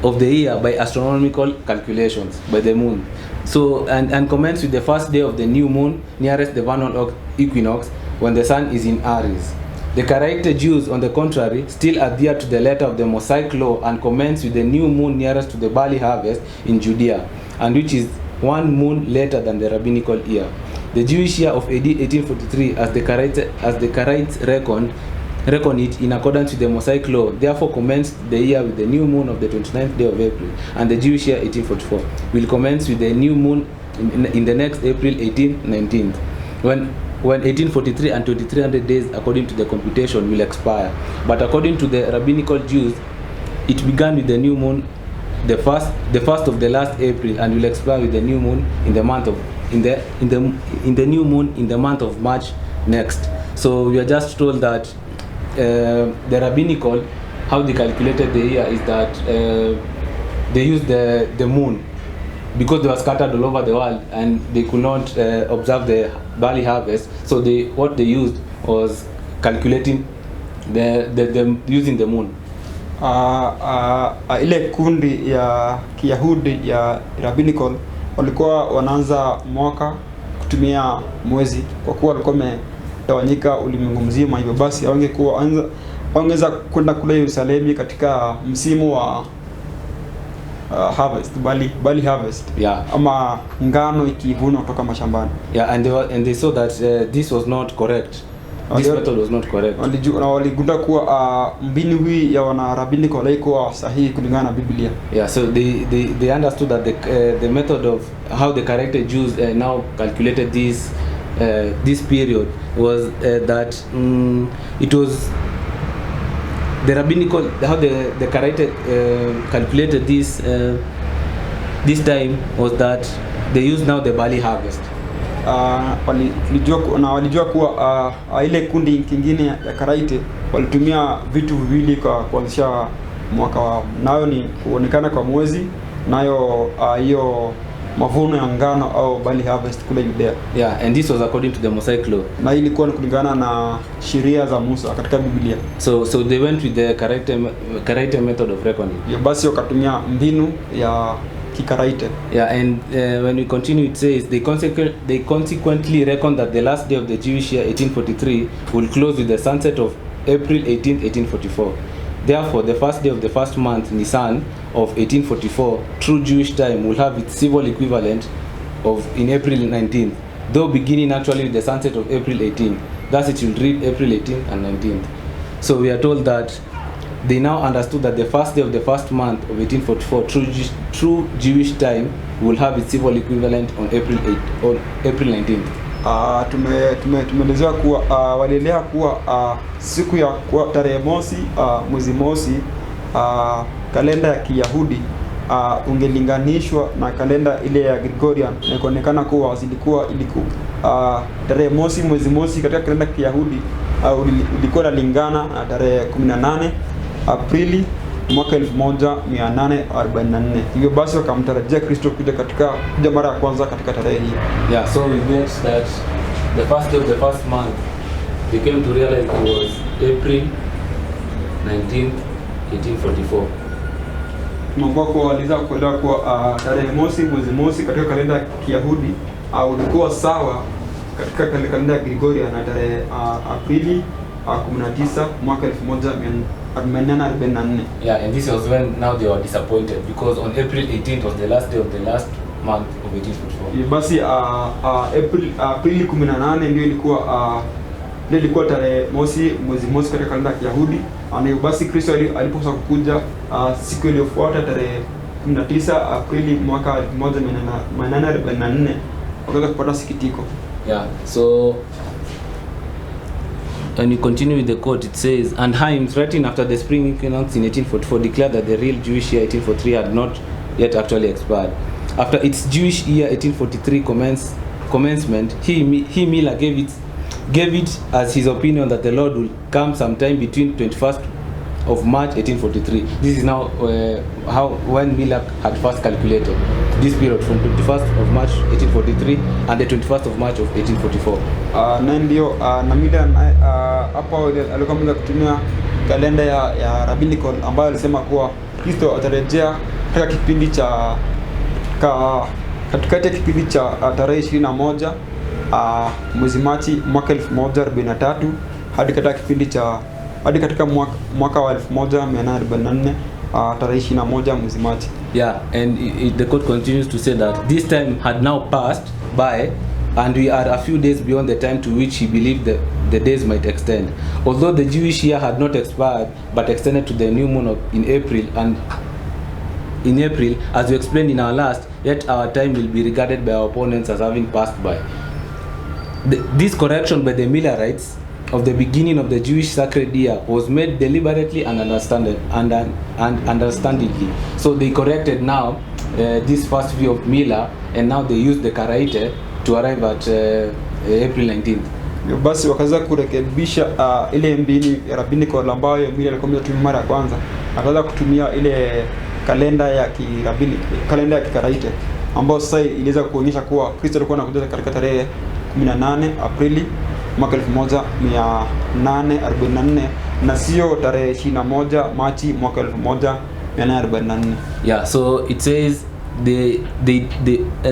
of the year by astronomical calculations, by the moon. So, and commence with the first day of the new moon nearest the vernal equinox when the sun is in Aries. The Karaite Jews, on the contrary, still adhere to the letter of the Mosaic law and commence with the new moon nearest to the barley harvest in Judea, and which is one moon later than the rabbinical year. The Jewish year of AD 1843, as the Karaites reckoned, reckon it in accordance with the Mosaic law, therefore commenced the year with the new moon of the 29th day of April, and the Jewish year 1844 will commence with the new moon in the next April 19th, when 1843 and 2300 days according to the computation will expire. But according to the rabbinical Jews, it began with the new moon the first of the last April, and will expire with the new moon in the month of new moon in the month of March next. So we are just told that the rabbinical, how they calculated the year is that they used the moon, because they were scattered all over the world and they could not observe the barley harvest. So what they used was calculating the using the moon. Ile kundi ya Kiyahudi ya rabbinical walikuwa wanaanza mwaka kutumia mwezi, kwa kuwa walikuwa wametawanyika ulimwengu mzima. Hivyo basi wangeweza kwenda kule Yerusalemu katika msimu wa harvest, barley harvest, yeah, ama ngano ikivunwa kutoka mashambani. Yeah, and they saw that this was not correct. This method was not correct. Waligundua kuwa mbinu hii ya wana rabbinical haikuwa sahihi kulingana na Biblia. Yeah, so they understood that the method of how the corrected Jews now calculated this period was that it was the rabbinical, how the corrected calculated this time was that they use now the barley harvest. Walijua kuwa ile kundi kingine ya Karaite walitumia vitu viwili kwa kuanzisha mwaka wao, nayo ni kuonekana kwa mwezi, nayo hiyo mavuno ya ngano au barley harvest kule Judea. Yeah, and this was according to the Mosaic law. Na ilikuwa kulingana na sheria za Musa katika Biblia. So they went with the correct method of reckoning. Yeah, basi wakatumia mbinu ya Kikaraite. Yeah, and when we continue, it says they consequently reckon that the last day of the Jewish year 1843 will close with the sunset of April 18th, 1844. Therefore, the first day of the first month, Nisan, of 1844, true Jewish time, will have its civil equivalent in April 19th, though beginning actually with the sunset of April 18th. Thus it will read April 18th and 19th. So we are told that they now understood that the first day of the first month of 1844, true Jewish time, will have its civil equivalent on April 19th. Tumeelezewa kuwa walielea kuwa siku ya tarehe mosi mwezi mosi, kalenda ya Kiyahudi ungelinganishwa na kalenda ile ya Gregorian, na ikaonekana kuwa ilikuwa tarehe mosi mwezi mosi katika kalenda ya Kiyahudi ilikuwa inalingana na tarehe 18 Aprili mwaka 1844. Hivyo basi wakamtarajia Kristo kuja mara ya kwanza katika tarehe hii. Yeah, so we meant that the first day of the first month they came to realize it was April 19th, 1844. Mambo waliweza kuelewa kwa tarehe mosi mwezi mosi katika kalenda ya Kiyahudi ulikuwa sawa katika kalenda ya Gregorian na tarehe Aprili 19 mwaka 1844. Yeah, and this was when now they were disappointed, because on April 18th was the last day of the last month of 1844. Basi Aprili 18 ndio ilikuwa tarehe mosi mwezi mosi katika kalenda ya Kiyahudi. Na basi Kristo alipoanza kukuja siku iliyofuata tarehe 19 Aprili mwaka 1844 wakaanza kupata sikitiko. Yeah, so when you continue with the quote, it says, and Himes, writing after the spring equinox in 1844, declared that the real Jewish year 1843 had not yet actually expired. After its Jewish year 1843 commencement, he Miller gave it as his opinion that the Lord will come sometime between 21st of March 1843. This is now when Miller had first calculated this period from 21st of March 1843 and the 21st of March of 1844. Na ndio na Miller hapo alikuwa mmoja kutumia kalenda ya rabbinical ambayo alisema kuwa Kristo atarejea katika kipindi cha katikati ya kipindi cha tarehe 21 mwezi Machi mwaka 1043 hadi katika mwaka wa 1844 tarehe 21 mwezi Machi. Yeah, and the quote continues to say that this time had now passed by, and we are a few days beyond the time to which he believed the days might extend. Although the Jewish year had not expired but extended to the new moon in April, and in April, as we explained in our last, yet our time will be regarded by our opponents as having passed by. This correction by the Millerites of the beginning of the Jewish sacred year was made deliberately and understandingly. So they corrected now this first view of Miller, and now they used the Karaite to arrive at April 19th. Basi wakaanza kurekebisha ile mbini ya rabbinical ambayo Miller alikuwa ametumia mara ya kwanza, akaanza kutumia ile kalenda ya kirabini, kalenda ya Kikaraite ambayo sasa iliweza kuonyesha kuwa Kristo alikuwa anakuja katika tarehe 18 Aprili mwaka 1844 na sio tarehe 21 Machi mwaka 1844. Yeah, so it says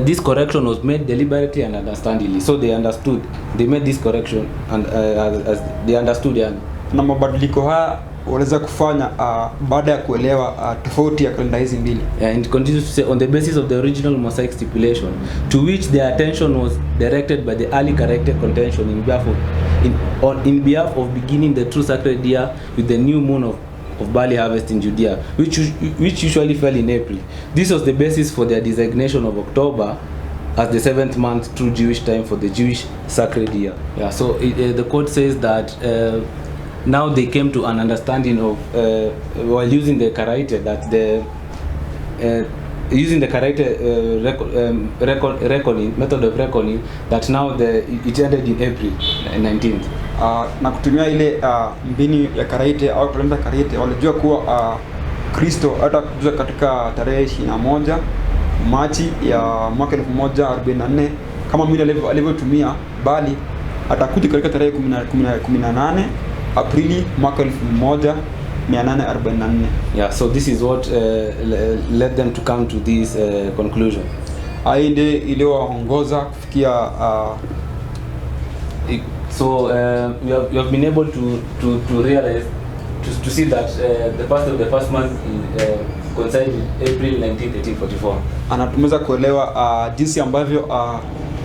this correction was made deliberately and understandingly. So they understood. They made this correction and as they understood. Na mabadiliko haya waliweza kufanya baada ya kuelewa tofauti ya kalenda hizi mbili. And it continues to say, on the basis of the original Mosaic stipulation, to which their attention was directed by the early corrected contention in behalf of beginning the true sacred year with the new moon of barley harvest in Judea, which usually fell in April. This was the basis for their designation of October as the 7th month true Jewish time for the Jewish sacred year. Yeah, so the quote says that now they came to an understanding of while using the Karaite, that using the Karaite reckoning, method of reckoning, that now it ended in April 19th. Na kutumia ile mbini ya Karaite au kalenda Karaite, walijua kuwa Kristo atakuja katika tarehe 21 Machi ya mwaka 1044 kama Miller alivyotumia, bali atakuja katika tarehe 18 Aprili mwaka 1844. Yeah, so this is what led them to come to this conclusion. Aende iliyoongoza kufikia so we have been able to realize to see that the first month coincided with April 19th, 1844. Anatumeza kuelewa jinsi ambavyo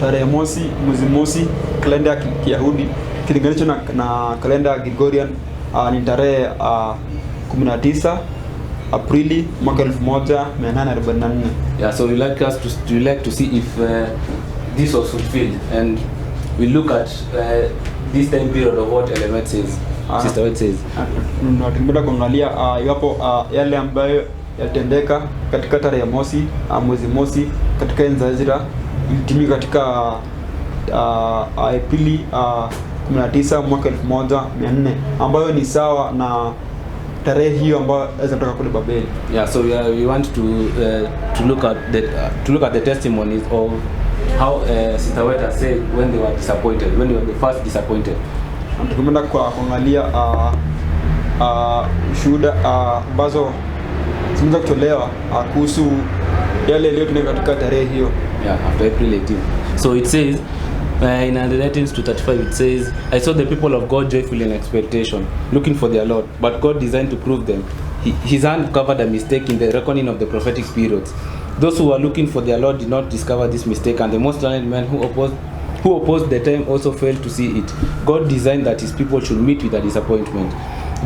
tarehe mosi mwezi mosi kalenda ya Kiyahudi kilinganishwa na kalenda ya Gregorian ni tarehe 19 Aprili mwaka 1844. Yeah, so we like to see if this was fulfilled, and we look at this time period of what Element says. Sister White says. Tunataka kuangalia iwapo yale ambayo yalitendeka katika tarehe mosi mwezi mosi katika enzi za Ezra ilitimia katika Aprili 19 mwaka 1400, ambayo ni sawa na tarehe hiyo ambayo Ezra kutoka kule Babeli. Yeah, so we want to look at the testimonies of how Sister White said when they were disappointed, when they were the first disappointed. Tukienda kwa kuangalia shuhuda ambazo zinaweza kutolewa kuhusu yale yaliyotendeka katika tarehe hiyo. Yeah, after April 18. So it says in 19:35 it says, I saw the people of God joyfully in expectation, looking for their Lord, but God designed to prove them. His hand covered a mistake in the reckoning of the prophetic periods. Those who were looking for their Lord did not discover this mistake, and the most learned men who opposed the time also failed to see it. God designed that his people should meet with a disappointment.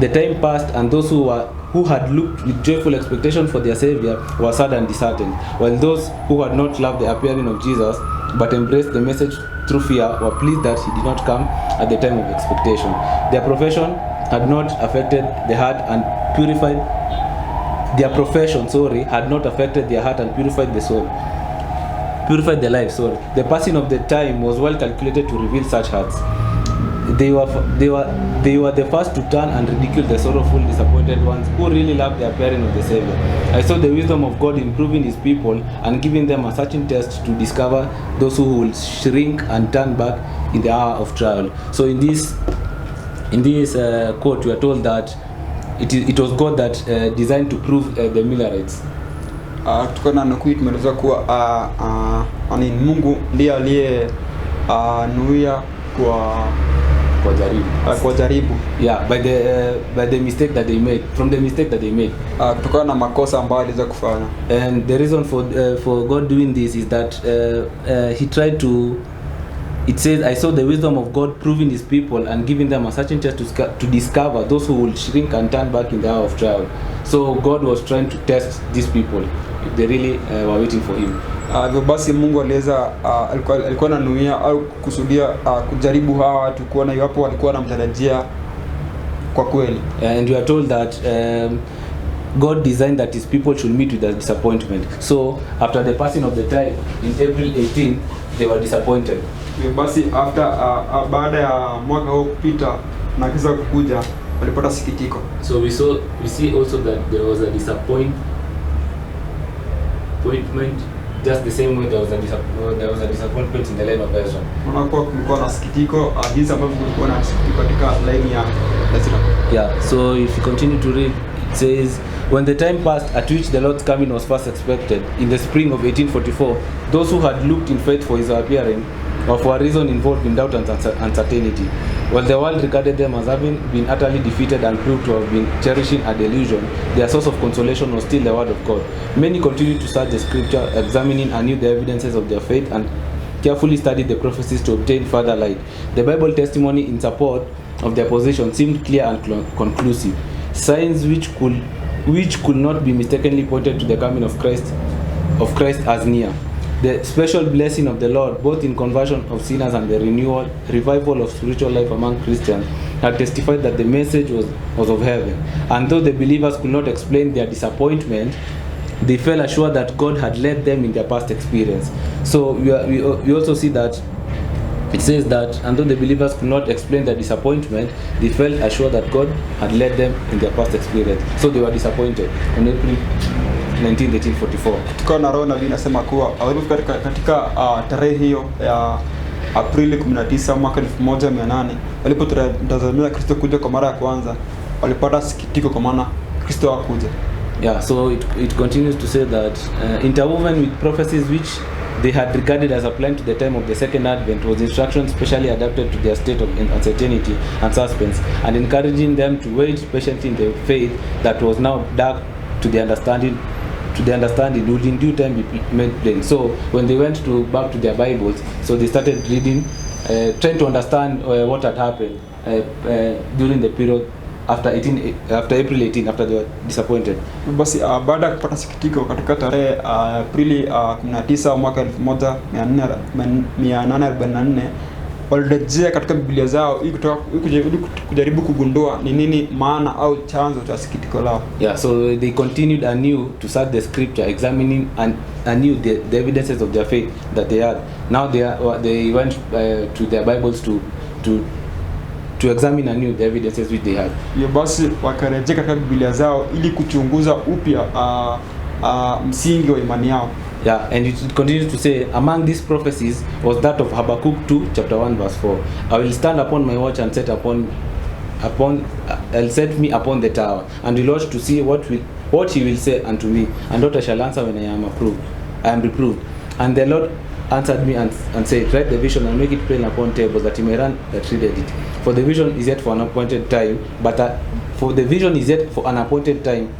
The time passed, and those who had looked with joyful expectation for their Savior were sad and disheartened, while those who had not loved the appearing of Jesus but embraced the message through fear were pleased that he did not come at the time of expectation. Their profession had not affected the heart and purified their heart and purified the soul. Purified the life, sorry. The passing of the time was well calculated to reveal such hearts. They were the first to turn and ridicule the sorrowful, disappointed ones who really loved the appearing of the Savior. I saw the wisdom of God improving his people and giving them a searching test to discover those who will shrink and turn back in the hour of trial. So in this quote, we are told that it was God that designed to prove the Millerites. Kutokana na nukuu tumeeleza kuwa Mungu ndiye aliye nuia kwa jaribu. Yeah, by the mistake that they made, from the mistake that they made. Kutokana na makosa ambayo aliweza kufanya. And the reason for God doing this is that he tried to it says, I saw the wisdom of God proving his people and giving them a certain test to discover those who will shrink and turn back in the hour of trial. So God was trying to test these people if they really were waiting for him. Hivyo basi Mungu aliweza alikuwa ananuia au kusudia kujaribu hawa watu kuona iwapo walikuwa wanamtarajia kwa kweli. And we are told that God designed that his people should meet with a disappointment. So after the passing of the time in April 18, they were disappointed. Basi after baada ya mwaka huo kupita na kisa kukuja walipata sikitiko. So we see also that there was a disappointment, just the same way there was a disappointment in the line of Ezra. Unakuwa kulikuwa na sikitiko jinsi ambavyo kulikuwa na sikitiko katika line ya Ezra. Yeah, so if you continue to read, it says, when the time passed at which the Lord's coming was first expected, in the spring of 1844, those who had looked in faith for his appearing, or for a reason involved in doubt and uncertainty, while the world regarded them as having been utterly defeated and proved to have been cherishing a delusion, their source of consolation was still the word of God. Many continued to search the scripture, examining anew the evidences of their faith, and carefully studied the prophecies to obtain further light. The Bible testimony in support of their position seemed clear and conclusive. Signs which could not be mistakenly pointed to the coming of Christ as near. The special blessing of the Lord, both in conversion of sinners and the revival of spiritual life among Christians, had testified that the message was of heaven. And though the believers could not explain their disappointment, they felt assured that God had led them in their past experience. So we also see that it says that, and though the believers could not explain their disappointment, they felt assured that God had led them in their past experience. So they were disappointed on April 19, 1844. Tukawa na roho nabii inasema kuwa katika tarehe hiyo ya Aprili 19 mwaka 1800 walipotazamia Kristo kuja kwa mara ya kwanza, walipata sikitiko kwa maana Kristo hakuja. Yeah, so it continues to say that interwoven with prophecies which they had regarded as applying to the time of the second advent was instruction specially adapted to their state of uncertainty and suspense, and encouraging them to wait patiently in the faith that was now dark to the understanding would in due time be made plain. So when they went back to their Bibles, so they started reading, trying to understand what had happened during the period after April 18, after they were disappointed. Basi baada ya kupata sikitiko katika tarehe Aprili 19 mwaka 1844 walirejea katika Biblia zao ili kujaribu kugundua ni nini maana au chanzo cha sikitiko lao. Yeah, so they continued anew to search the scripture, examining anew the evidences of their faith that they had. Now they went to their Bibles to examine anew the evidences which they had. Basi wakarejea katika Biblia zao ili kuchunguza upya msingi wa imani yao. Yeah, and it continues to say, among these prophecies was that of Habakkuk 2, chapter 1, verse 4. I will stand upon my watch and I'll set me upon the tower, and will watch to see what he will say unto me, and what I shall answer when I am reproved. And the Lord answered me and said, write the vision and make it plain upon tables, that he may run that readeth it. For the vision is yet for an appointed time,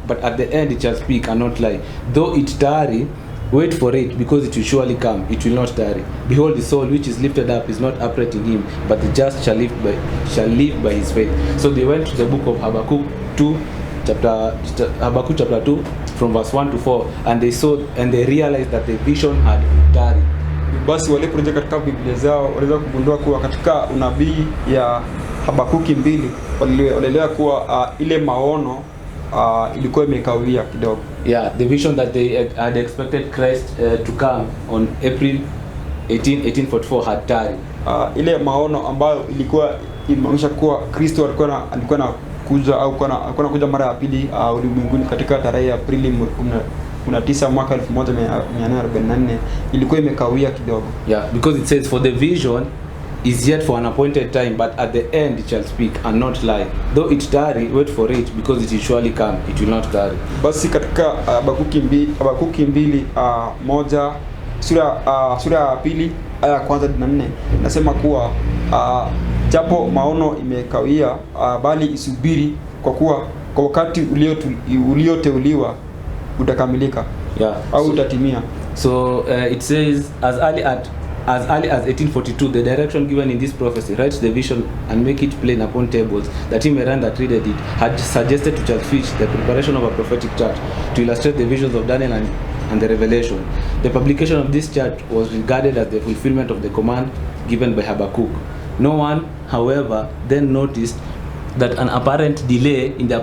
but at the end it shall speak and not lie. Though it tarry, wait for it, because it will surely come, it will not tarry. Behold, the soul which is lifted up is not upright in him, but the just shall live by his faith. So they went to the book of Habakkuk 2, chapter 2, from verse 1 to 4, and they saw and they realized that the vision had tarried. Basi waliporejea katika Biblia zao waliweza kugundua kuwa katika unabii ya Habakuki 2 walielewa kuwa ile maono ilikuwa imekawia kidogo. Yeah, the vision that they had expected Christ to come on April 1844 had tarried. Ile maono ambayo ilikuwa imeonyesha kuwa Kristo alikuwa anakuja au alikuwa anakuja mara ya pili ulimwenguni katika tarehe ya Aprili 19 mwaka 1844 ilikuwa imekawia kidogo. Yeah, because it says for the vision is yet for an appointed time, but at the end it shall speak and not lie. Though it tarry, wait for it, because it will surely come, it will not tarry. Basi katika Habakuki 2 moja sura ya pili aya ya kwanza hadi 4 nasema kuwa japo maono imekawia, bali isubiri, kwa kuwa kwa wakati ulioteuliwa utakamilika. Yeah, au utatimia. So it says as early as early as 1842, the direction given in this prophecy, write the vision and make it plain upon tables, that he may run that readeth it, had suggested to Charles Fitch the preparation of a prophetic chart to illustrate the visions of Daniel and the Revelation. The publication of this chart was regarded as the fulfillment of the command given by Habakkuk. No one, however, then noticed that an apparent delay in the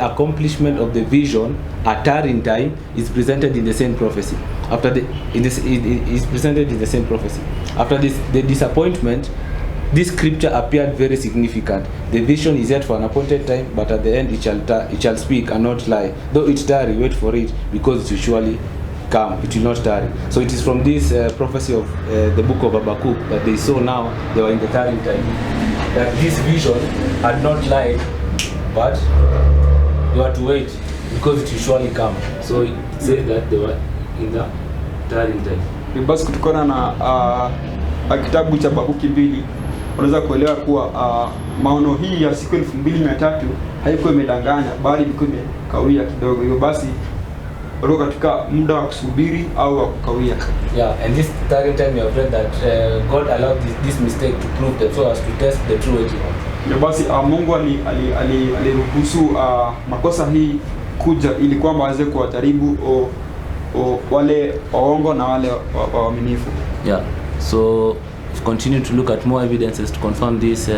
accomplishment of the vision, a tarrying time, is presented in the same prophecy. After the disappointment, this scripture appeared very significant. The vision is yet for an appointed time, but at the end it shall speak and not lie. Though it tarry, wait for it, because it will surely come. It will not tarry. So it is from this prophecy of the book of Habakkuk that they saw now they were in the tarrying time. That this vision had not lied, but they were to wait because it will surely come. So it says that they were in the tarrying time. Basi kutokana na kitabu cha Habakuki 2 unaweza kuelewa kuwa maono hii ya siku 2300 haikuwa imedanganya, bali ilikuwa imekawia kidogo. Hivyo basi walikuwa katika muda wa kusubiri au wa kukawia. Yeah, and this tarrying time you have read that God allowed this mistake to prove them so as to test the true waiting. Basi Mungu aliruhusu makosa hii kuja ili kwamba aweze kuwajaribu wale waongo na wale waaminifu. Yeah. So continue to look at more evidences to confirm this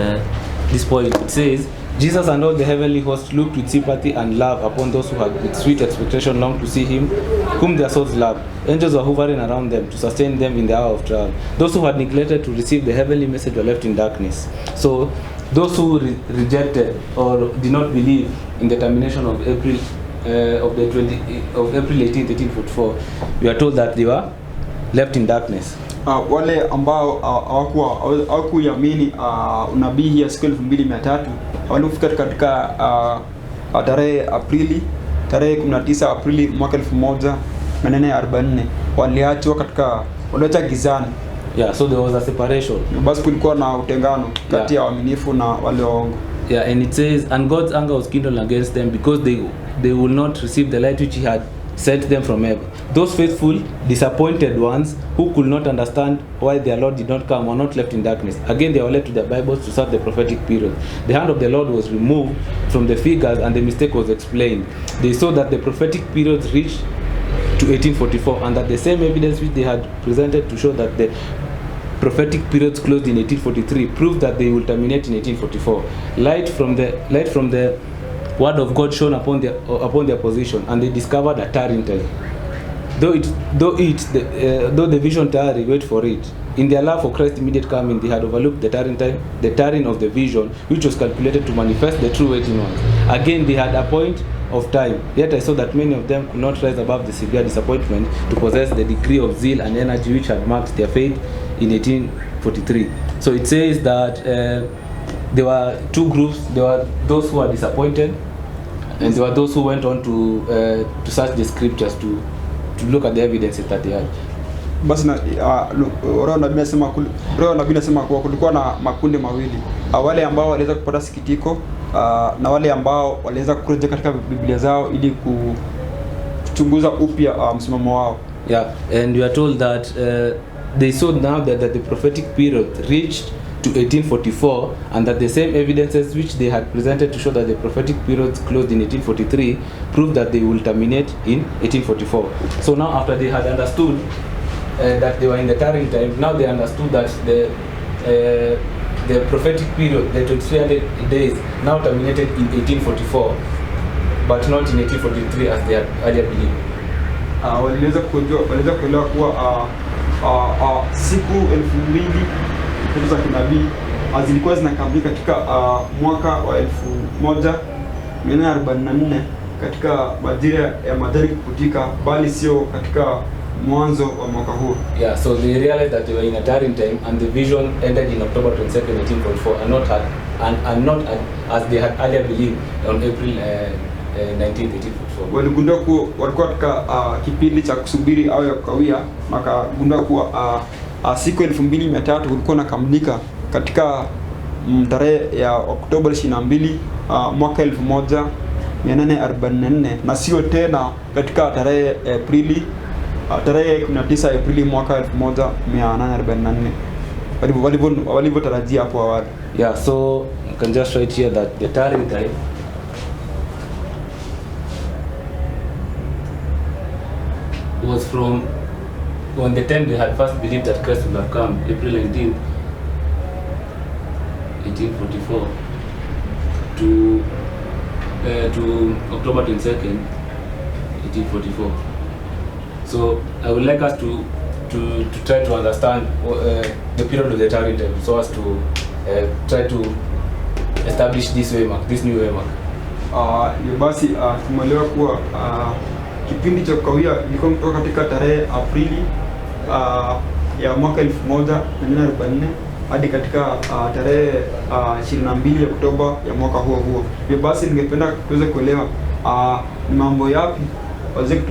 point. It says, Jesus and all the heavenly hosts looked with sympathy and love upon those who had with sweet expectation longed to see him, whom their souls loved. Angels were hovering around them to sustain them in the hour of trial. Those who had neglected to receive the heavenly message were left in darkness. So those who rejected or did not believe in the termination of April 18th, 1844, we are told that they were left in darkness. Wale ambao hawakuamini unabii ya siku 2300 walifika katika tarehe 19 Aprili mwaka 1844 waliachwa katika gizani. Yeah, so there was a separation. Basi kulikuwa na utengano kati ya waaminifu na wale waongo. Yeah, and it says, and God's anger was kindled against them because they will not receive the light which he had sent them from heaven. Those faithful, disappointed ones who could not understand why their Lord did not come were not left in darkness. Again, they were led to their Bibles to start the prophetic period. The hand of the Lord was removed from the figures and the mistake was explained. They saw that the prophetic periods reached to 1844 and that the same evidence which they had presented to show that the prophetic periods closed in 1843 proved that they will terminate in 1844. Light from the word of God shone upon their position, and they discovered a tarrying time. Though the vision tarry, wait for it. In their love for Christ's immediate coming, they had overlooked the tarrying time, the tarrying of the vision, which was calculated to manifest the true waiting ones. Again, they had a point of time. Yet I saw that many of them could not rise above the severe disappointment to possess the degree of zeal and energy which had marked their faith in 1843. So it says that there were two groups. There were those who were disappointed, and there were those who went on to search the scriptures to look at the evidences that they had. Basi na roho nabii nasema kuwa kulikuwa na makundi mawili. Wale ambao waliweza kupata sikitiko na wale ambao waliweza kurejea katika Biblia zao ili kuchunguza upya msimamo wao. Yeah, and we are told that they saw now that the prophetic period reached to 1844 and that the same evidences which they had presented to show that the prophetic periods closed in 1843 proved that they will terminate in 1844. So now after they had understood that they were in the tarrying time, now they understood that the prophetic period, the 2300 days, now terminated in 1844 but not in 1843 as they had earlier believed. Waliweza kuelewa kuwa siku 2000 za kinabii zilikuwa zinakamilika katika mwaka wa 1844 katika majira ya majaribu kuputika, bali sio katika mwanzo wa mwaka huu. Yeah, so they realized that they were in a tarrying time and the vision ended in October 22nd, 1844 and not as they had earlier believed on April 19th, 1844. Waligundua kuwa walikuwa katika kipindi cha kusubiri au ya kukawia, wakagundua kuwa siku 2300 kulikuwa nakamilika katika tarehe ya Oktoba 22 mwaka 1844 na sio tena katika tarehe Aprili tarehe 19 Aprili mwaka 1844 walivyotarajia hapo awali. Yeah, so you can just write here that the tarrying time was from when the time they had first believed that Christ would have come, April 19th, 1844, to October 22nd, 1844. So I would like us to try to understand the period of the tarrying time, so as to try to establish this waymark, this new waymark. Basi tumeelewa kuwa kipindi cha kukawia ilikuwa kutoka katika tarehe Aprili ya mwaka 1444 hadi katika tarehe 22 Oktoba ya mwaka huo. Basi ningependa tuweze kuelewa ni mambo yapi wazee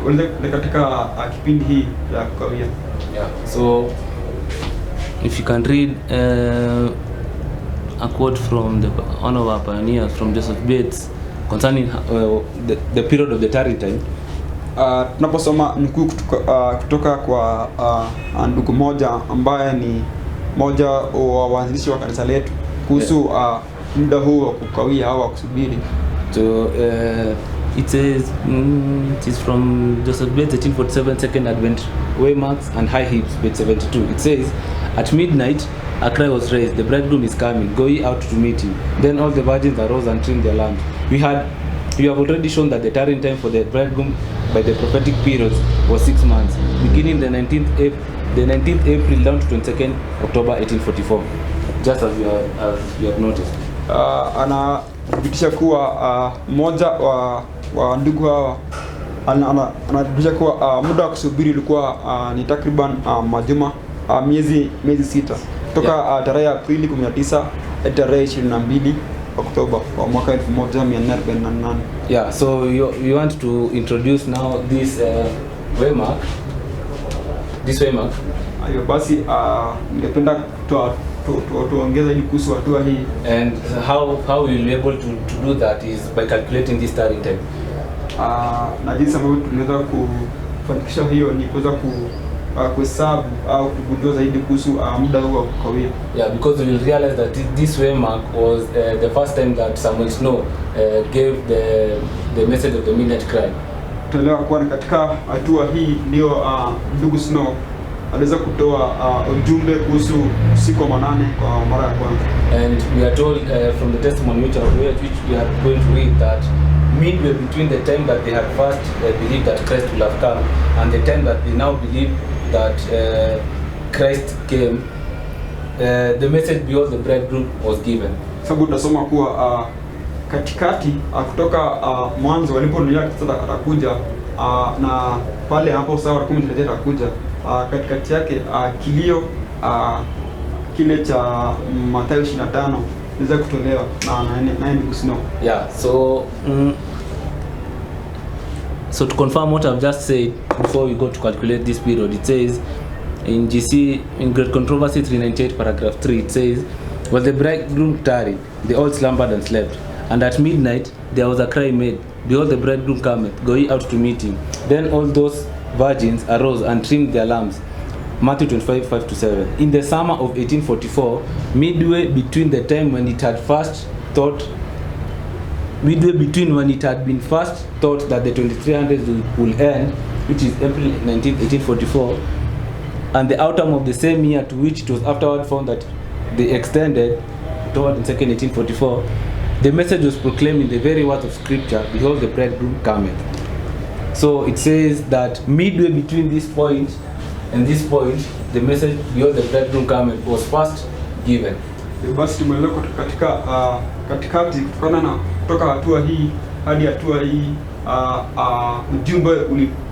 katika kipindi hii ya kukawia. Yeah. So if you can read a quote from one of our pioneers, from Joseph Bates, concerning the period of the tarrying time. Tunaposoma nukuu kutoka kwa ndugu moja ambaye ni moja wa waanzilishi wa kanisa letu kuhusu muda huu wa kukawia au wa kusubiri. So it says it is from Joseph Bates, 1847, Second Advent Waymarks and High Heaps, page 72. It says, at midnight a cry was raised, the bridegroom is coming, go ye out to meet him. Then all the virgins arose and trimmed their lamps. We have already shown that the tarrying time for the bridegroom by the prophetic periods was 6 months, beginning the 19th April down to 22nd October 1844, just as you have noticed. Anathibitisha kuwa mmoja wa ndugu hawa anathibitisha kuwa muda wa kusubiri ulikuwa ni takriban majuma miezi 6 kutoka tarehe Aprili 19 hadi tarehe 22 Oktoba wa mwaka 1848. Yeah, so you want to introduce now this waymark. Ayo basi ningependa tuongeza ili kuhusu hatua hii. And how we will be able to do that is by calculating this tarrying time. Na jinsi ambavyo tunaweza kufanikisha hiyo ni kuweza kuhesabu au kugundua zaidi kuhusu muda huu wa kukawia. Yeah, because we will realize that this waymark was the first time that Samuel Snow gave the message of the midnight cry. Tunaelewa kuwa katika hatua hii ndio ndugu Snow aliweza kutoa ujumbe kuhusu usiku wa manane kwa mara ya kwanza. And we are told from the testimony which we are going to read that midway between the time that they had first believed that Christ will have come and the time that they now believe that Christ came, the message beyond the bridegroom was given. Sababu tunasoma kuwa katikati kutoka mwanzo waliponuia Kristo atakuja na pale hapo sawa walikuwa atakuja, katikati yake kilio kile cha Mathayo 25 niweza kutolewa na ndugu Snow. Yeah, so to confirm what I've just said before we go to calculate this period, it says in GC, in Great Controversy 398 paragraph 3, it says, while the bridegroom tarried, they all slumbered and slept, and at midnight there was a cry made, behold, the bridegroom cometh, go ye out to meet him. Then all those virgins arose and trimmed their lamps. Matthew 25, 5-7. In the summer of 1844, midway between the time when it had been first thought that the 2300s will end, which is April 19, 1844, and the autumn of the same year to which it was afterward found that they extended toward the 2nd 1844, the message was proclaimed in the very words of scripture, behold, the bridegroom cometh. So it says that midway between this point and this point, the message behold, the bridegroom cometh was first given. Basi tumeelewa katikati kutokana na kutoka hatua hii hadi hatua hii ujumbe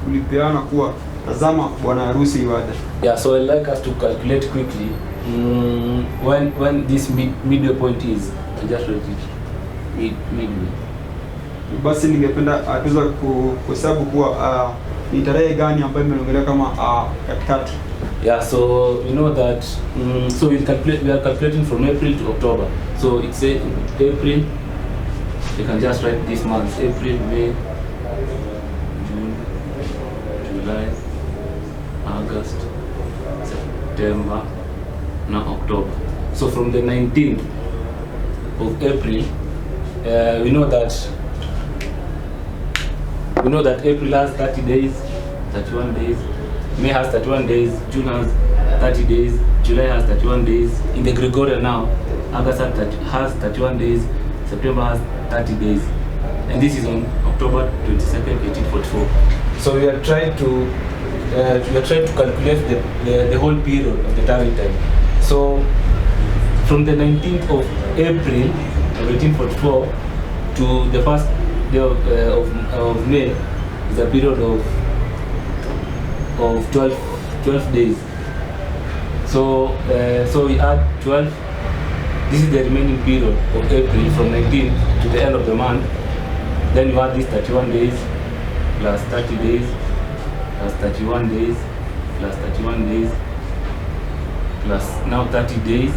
ulipeana kuwa tazama bwana harusi yuaja. Yeah, so I'd like us to calculate quickly when this midway point is. I just wrote it midway. Basi ningependa tuweza kuhesabu kuwa ni tarehe gani ambayo imeongelea kama katikati. Yeah, so you know that so we are calculating from April to October. So it's April, you can just write this month: April, May, June, July, August, September, now October. So from the 19th of April, we know that April has 30 days, 31 days, May has 31 days, June has 30 days, July has 31 days. In the Gregorian now, August has 31 days, September has 30 days. And this is on October 22nd, 1844. So we are trying to calculate the whole period of the tarry time. So from the 19th of April of 1844 to the first day of May is a period of 12 days. So we add 12. This is the remaining period of April from 19 to the end of the month. Then you add these 31 days plus 30 days plus 31 days plus 31 days plus now 30 days.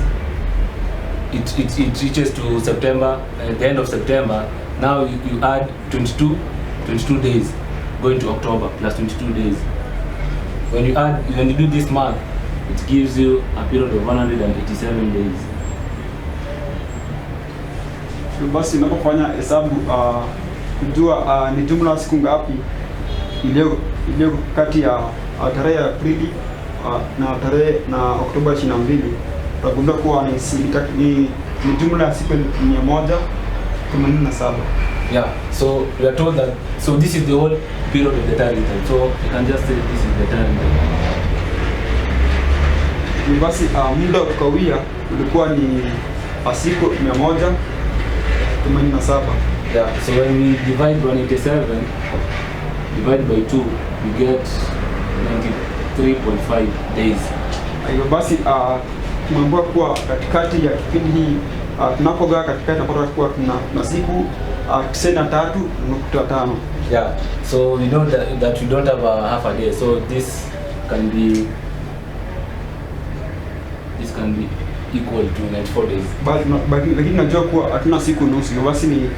It reaches to September, at the end of September. Now you add 22 days going to October plus 22 days. When you do this math, it gives you a period of 187 days. Basi unapofanya hesabu kujua ni jumla siku ngapi iliyo kati ya tarehe ya Aprili na tarehe na Oktoba 22, utagundua kuwa ni jumla ya siku 187. Yeah, so we are told that, so this is the whole period of the tarry time. So you can just say this is the tarry time. Basi muda wa kukawia ulikuwa ni siku 187. Yeah, so when we divide 187 divided by 2, we get 93.5 days. Hivyo basi tumeambiwa kuwa katikati ya kipindi hii tunapogawa katikati tunapata kuwa tuna siku 93.5. Yeah, so we know that we don't have a half a day, so this can be equal to 94 days. Lakini najua kuwa hatuna siku nusu, basi ni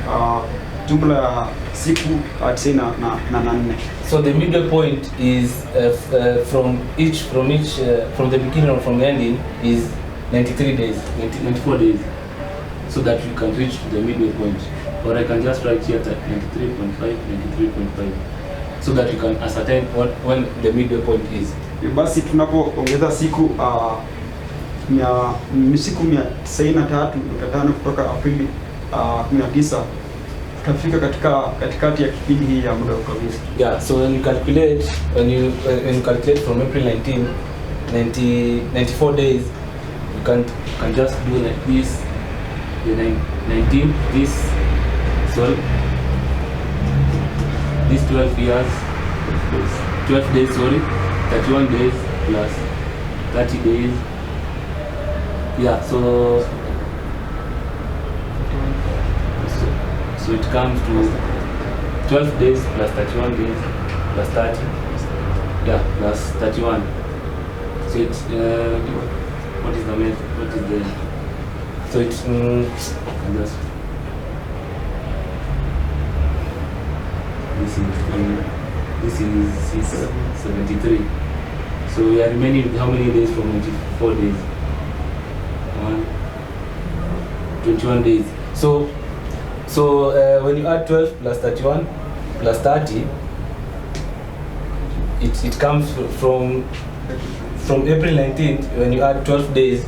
jumla ya siku 94. So the middle point is from the beginning or from the ending is 93 days, 94 days, so that you can reach to the middle point. Or I can just write here that 93.5, so that you can ascertain when the middle point is. Basi tunapoongeza siku siku 93.5 kutoka Aprili 19 tutafika katikati ya kipindi hii ya muda kabisa. Yeah, so when you calculate from April 19, 94 days, you can just do like this, the 19, this 12 days, 31 days plus 30 days. Yeah, so it comes to 12 days plus 31 days plus 30. Yeah, plus 31. So it's what is the math? What is the? So it's this is 73. So we are remaining with how many days from 94 days? 21 days. So when you add 12 plus 31 plus 30, it comes from April 19th. When you add 12 days,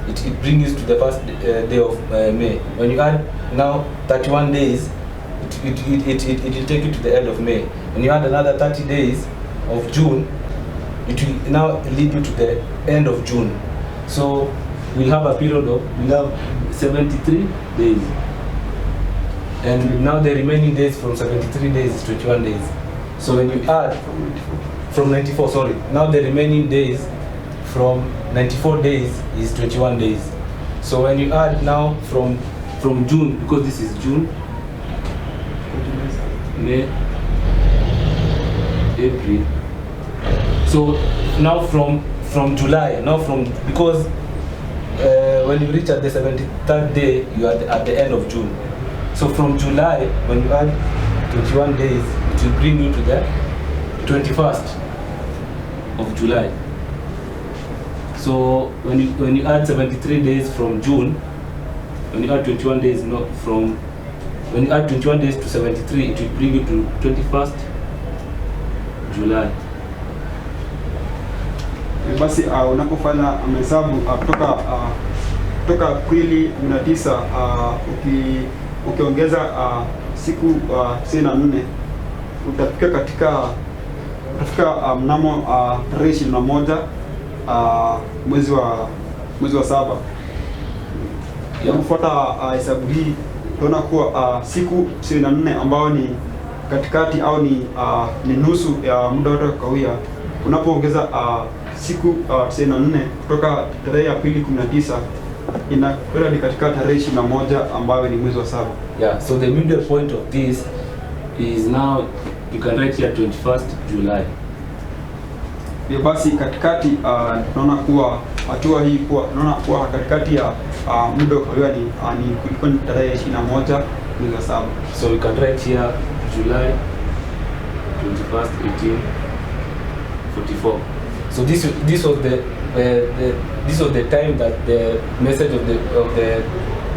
it brings you to the first day of May. When you add now 31 days, it will take you to the end of May. When you add another 30 days of June, it will now lead you to the end of June. So we'll have a period of 73 days. And now the remaining days from 73 days is 21 days. So when you add from 94, sorry, now the remaining days from 94 days is 21 days. So when you add now from June, because this is June, May, April. So now from July, because when you reach at the 73rd day, you are at the end of June. So from July, when you add 21 days, it will bring you to the 21st of July. So when you add 73 days from June, when you add 21 days when you add 21 days to 73, it will bring you to 21st July. Basi unapofanya mahesabu kutoka Aprili 19 ukiongeza siku 94 utafika mnamo tarehe 21 mwezi wa 7. Unapofuata hesabu hii utaona kuwa siku 24 ambao ni katikati au ni nusu ya muda wote wa kawia, unapoongeza siku 94 kutoka tarehe ya Aprili 19 inakwenda ni katika tarehe 21 ambayo ni mwezi wa 7. Yeah, so the middle point of this is now you can write here 21st July. Basi katikati tunaona kuwa hatua hii tunaona kuwa katikati ya muda wa kawia ni kulikuwa ni tarehe 21 mwezi wa 7. So we can write here July 21st 1844. So this was the time that the message of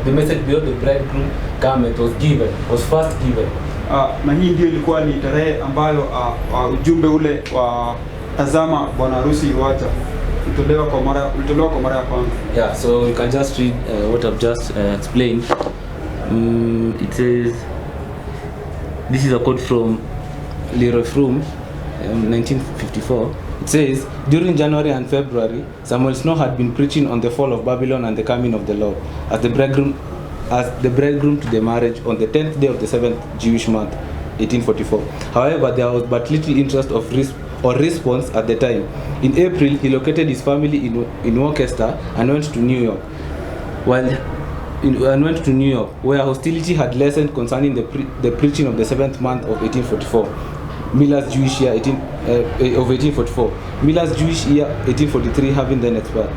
the message beyond the bridegroom garment was first given. Na hii ndio ilikuwa ni tarehe ambayo ujumbe ule wa tazama bwana harusi yuaja ulitolewa kwa mara ya kwanza. Yeah, so you can just read what I've just explained. It says, this is a quote from Leroy Froome, 1954. It says, during January and February, Samuel Snow had been preaching on the fall of Babylon and the coming of the Lord as the bridegroom to the marriage on the 10th day of the 7th Jewish month, 1844. However, there was but little interest or response at the time. In April, he located his family in Worcester and went to New York. Where hostility had lessened concerning the preaching of the 7th month of 1844. Miller's Jewish year of 1844. Miller's Jewish year 1843 having then expired.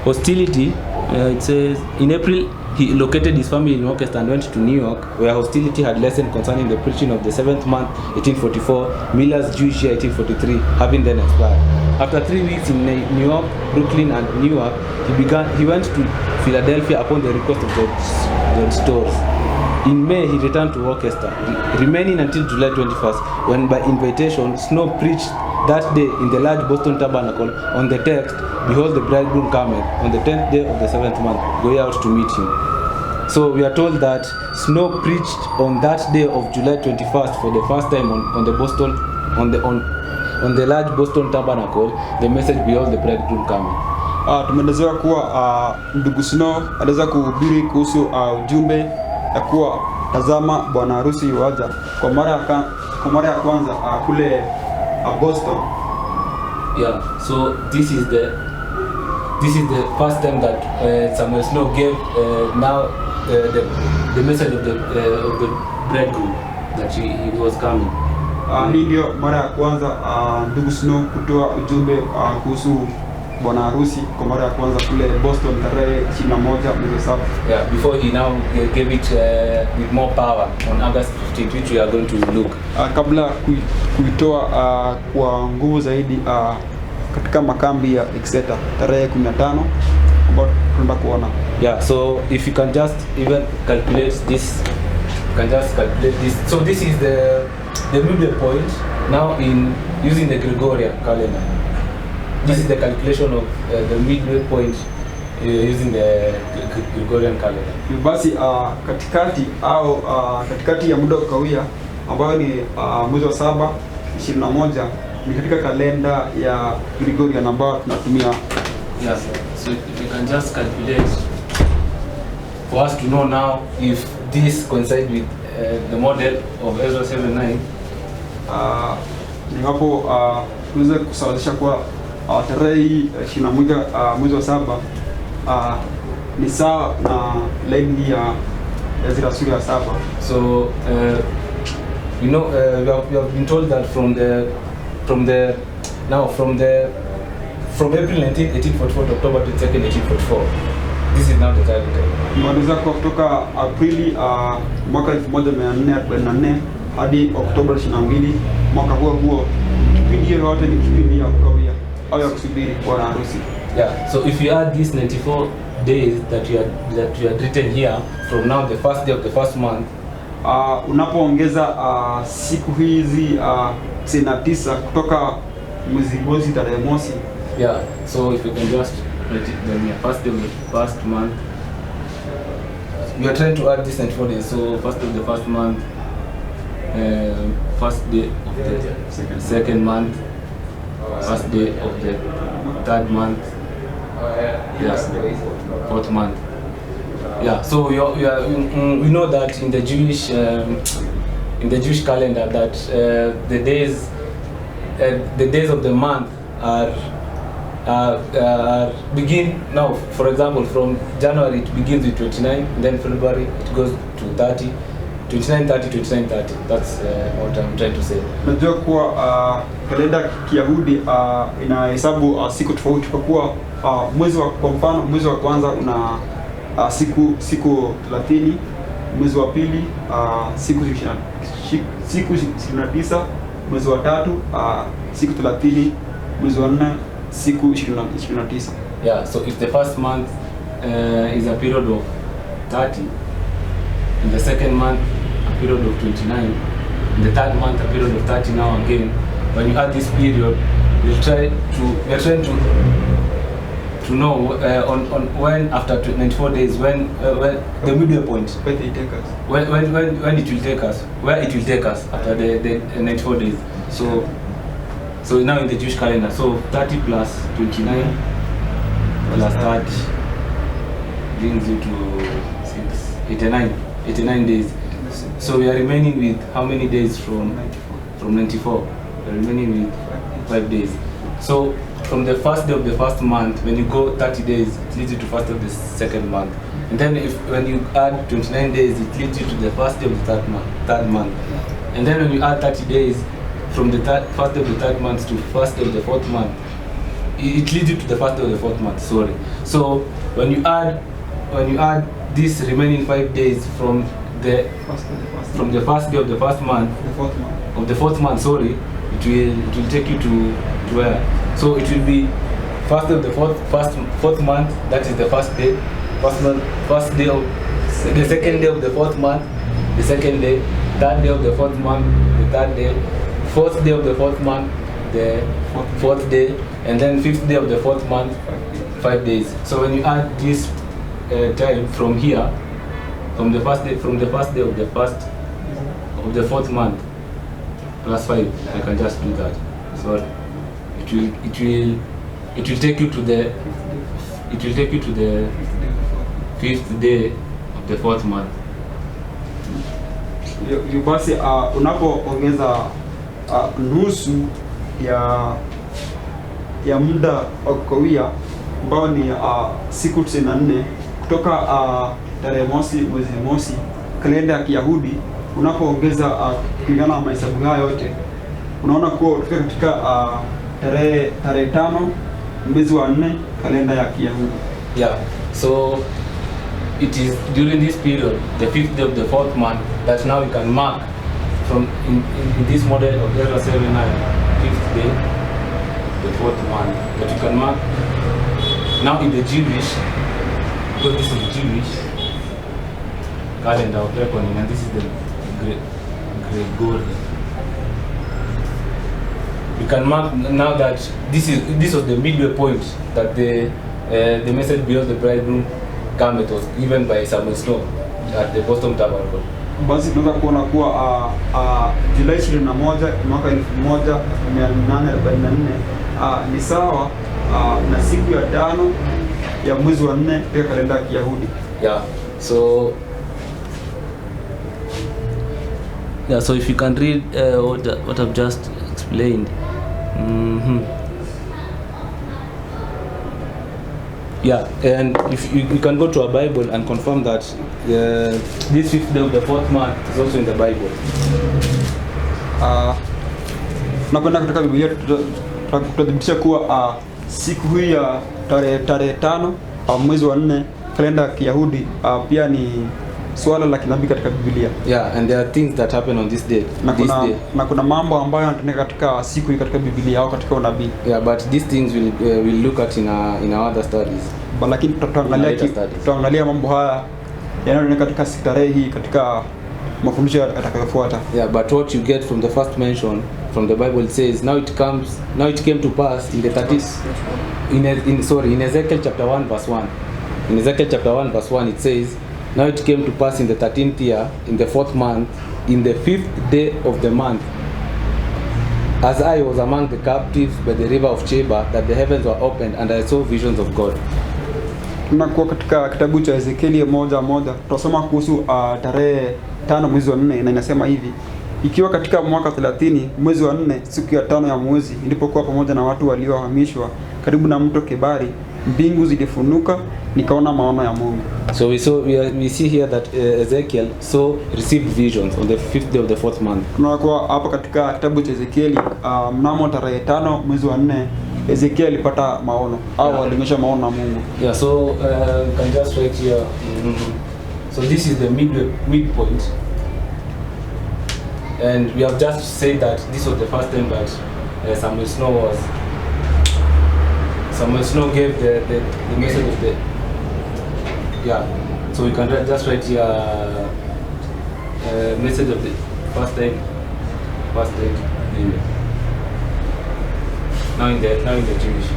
Hostility, it says, in April he located his family in Worcester and went to New York, where hostility had lessened concerning the preaching of the 7th month 1844, Miller's Jewish year 1843 having then expired. After 3 weeks in New York, Brooklyn and Newark, he went to Philadelphia upon the request of John Storrs. In May, he returned to Worcester, remaining until July 21st, when by invitation, Snow preached that day in the large Boston Tabernacle on the text, "Behold the bridegroom cometh, on the 10th day of the 7th month, go out to meet him." So we are told that Snow preached on that day of July 21st for the first time on the large Boston Tabernacle, the message, "Behold the bridegroom cometh." Tumeelezewa kuwa ndugu Snow aliweza kuhubiri kuhusu ujumbe ya kuwa tazama bwana harusi yuaja kwa mara ya kwanza kule Boston. Yeah, so this is the first time that Samuel Snow gave the message of the bridegroom that he was coming. Hii ndio mara ya kwanza ndugu Snow kutoa ujumbe kuhusu bwana harusi kwa mara ya kwanza kule Boston tarehe 21 mwezi wa 7. Yeah, before he now gave it with more power on August 15th, which we are going to look. Kabla kuitoa kwa nguvu zaidi katika makambi ya Exeter tarehe 15 ambapo tunaenda kuona. Yeah, so if you can just even calculate this, So this is the middle point now in using the Gregorian calendar. This is the calculation of the midway point using the Gregorian calendar. Basi katikati ya muda ukawia ambayo ni mwezi wa 7 21 ni katika kalenda ya Gregorian ambayo tunatumia. Yes. So if you can just calculate for us to know now if this coincides with the model of Ezra 7:9. Ni hapo tuweze kusawazisha kwa tarehe 21 mwezi wa 7 ni sawa na laini ya Ezra sura ya 7. So we have been told that from April 19, 1844 to October 22, 1844. This is now the calendar. Mwanzo kutoka Aprili mwaka 1444 hadi Oktoba 22 mwaka huo kipindi hiyo yote ni kipindi ya kukawia au ya kusubiri bwana harusi. Yeah, so if you add these 94 days that you had written here from now the first day of the first month, unapoongeza siku hizi 99 kutoka mwezi mosi tarehe mosi. Yeah, so if you can just write it then, yeah, first day of the first month. We are trying to add this 94 days, so first day of the first month, first day of the second month, first day of the third month, yes, fourth month. Yeah, so we know that in the Jewish calendar that the days of the month begin now. For example, from January it begins with 29, then February it goes to 30, 29, 30, 29, 30. That's what I'm trying to say. Najua kuwa kalenda Kiyahudi inahesabu siku tofauti, kwa kuwa kwa mfano mwezi wa kwanza una siku 30, mwezi wa pili siku 29, mwezi wa tatu siku 30, mwezi wa 4 siku 29. Yeah, so if the first month is a period of 30, in the second month a period of 29, in the third month a period of 30 now again, when you add this period, we're trying to know on when after 94 days when the midway point, Where they take us. when it will take us, where it will take us after the 94 days. So now in the Jewish calendar, so 30 plus 29 plus 30 brings you to 89 days. So we are remaining with how many days from 94? We are remaining with 5 days. So from the first day of the first month, when you go 30 days, it leads you to first of the second month. And then when you add 29 days, it leads you to the first day of the third month. And then when you add 30 days, from the first day of the third month to first day of the fourth month, it leads you to the first day of the fourth month. Sorry. So when you add these remaining 5 days from the first day of the first month, of the fourth month, sorry, it will take you to where? So it will be first day of the fourth month. That is the first day. First day of the second day of the fourth month, the second day. Third day of the fourth month, the third day. Fourth day of the fourth month, the fourth day, and then fifth day of the fourth month, 5 days. So when you add this time from here, from the first day of the fourth month plus 5, I can just do that. So it will take you to the fifth day of the fourth month. Basi unapoongeza nusu ya muda wa kukawia ambao ni siku 94 kutoka tarehe mosi mwezi mosi kalenda ya Kiyahudi, unapoongeza kulingana na mahesabu haya yote, unaona kuwa utafika katika tarehe 5 mwezi wa 4 kalenda ya Kiyahudi. Yeah, so it is during this period, the fifth day of the fourth month, that now we can mark from in this model of Ezra 7:9, fifth day, the fourth month, that you can mark now in the Jewish, because this is Jewish calendar of reckoning, and this is the Gregorian. You can mark now that this was the midway point that the message beyond the bridegroom garment was given by Samuel Snow at the Boston Tabernacle. Basi tunaweza kuona kuwa Julai 21 mwaka 1844 ni sawa na siku ya 5 ya mwezi wa 4 katika kalenda ya Kiyahudi. So if you can read what I've just explained. Yeah, and if you can go to a Bible and confirm that this fifth day of the fourth month is also in the Bible. Tunakwenda katika Biblia tutadhibitisha kuwa siku hii ya tarehe 5 mwezi wa 4 kalenda ya Kiyahudi pia swala la kinabii katika Biblia. Yeah, and there are things that happen on this day. Na kuna mambo ambayo yanatendeka katika siku hii katika Biblia au katika unabii. Yeah, but these things will look at in our other studies. Lakini tutaangalia mambo haya yanayotendeka katika tarehe hii katika mafundisho yatakayofuata. Yeah, but what you get from the first mention from the Bible says now it came to pass in the 30th in Ezekiel chapter 1 verse 1. In Ezekiel chapter 1 verse 1 it says, now it came to pass in the 13th year, in the 4th month, in the 5th day of the month, as I was among the captives by the river of Chebar, that the heavens were opened and I saw visions of God. Tunakuwa katika kitabu cha Ezekieli 1:1 tutasoma kuhusu tarehe 5 mwezi wa 4, na inasema hivi: ikiwa katika mwaka 30 mwezi wa 4 siku ya 5 ya mwezi, nilipokuwa pamoja na watu waliohamishwa karibu na mto Kebari, mbingu zilifunuka, nikaona maono ya Mungu. So we see here that Ezekiel received visions on the 5th day of the 4th month. Tunakuwa hapa katika kitabu cha Ezekieli mnamo tarehe 5 mwezi wa 4 Ezekiel alipata maono au alionyesha maono na Mungu. Yeah, so can just write here. So this is the midpoint, and we have just said that this was the first time that Samuel Snow gave the message of the So we can just write here message of the first time. Now in the Jewish.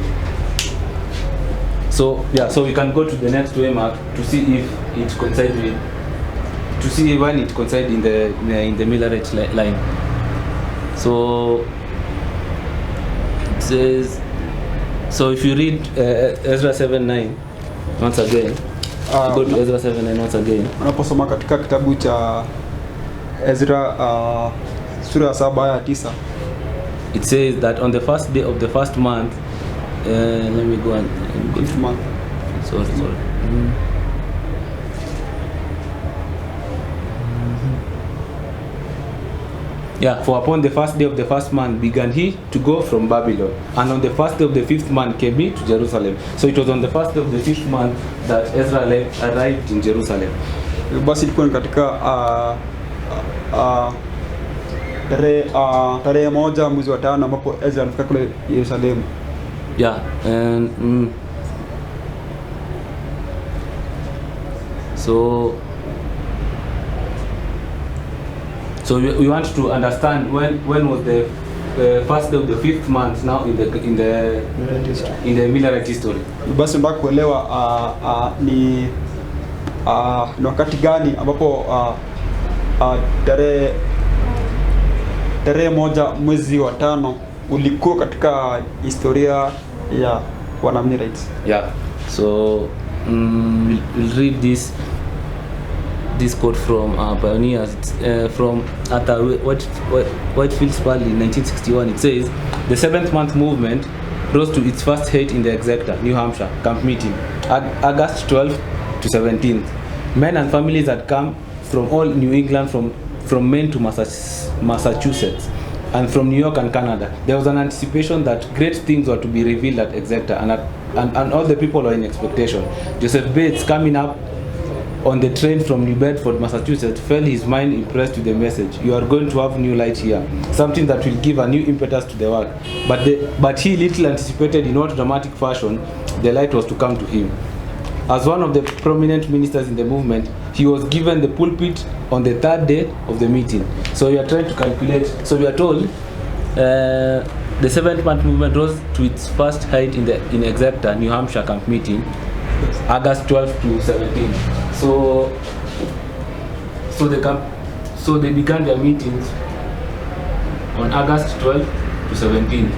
So we can go to the next waymark to see if it coincides with, to see when it coincides in the Millerite line. So it says, so if you read Ezra 7:9 once again, go to Ezra 7:9 once again. Unaposoma katika kitabu cha Ezra sura ya 7 aya 9, it says that on the first day of the first month, let me go and go to month. Sorry. Yeah, for upon the first day of the first month began he to go from Babylon, and on the first day of the 5th month came he to Jerusalem. So it was on the first day of the 5th month that Ezra arrived in Jerusalem. Basi ilikuwa katika tarehe 1 mwezi wa 5 ambapo Ezra alifika kule Yerusalemu. Yeah, and so we want to understand when was the first day of the 5th month now in the Millerite history. Basi nataka kuelewa ni wakati gani ambapo tarehe 1 mwezi wa 5 ulikuwa katika historia ya wana Millerites. Yeah, so we'll read this quote from Pioneers from Arthur Whitefield Spalding in 1961. It says, the 7th month movement rose to its first height in the Exeter, New Hampshire camp meeting, August 12th to 17th. Men and families had come from all New England, from Maine to Massachusetts, and from New York and Canada. There was an anticipation that great things were to be revealed at Exeter, and all the people were in expectation. Joseph Bates, coming up on the train from New Bedford, Massachusetts, felt his mind impressed with the message. You are going to have new light here, something that will give a new impetus to the work. But he little anticipated in what dramatic fashion the light was to come to him. As one of the prominent ministers in the movement, he was given the pulpit on the 3rd day of the meeting. So we are trying to calculate. So we are told the 7th month movement rose to its first height in Exeter, New Hampshire camp meeting, August 12th to 17th. So they began their meetings on August 12th to 17th,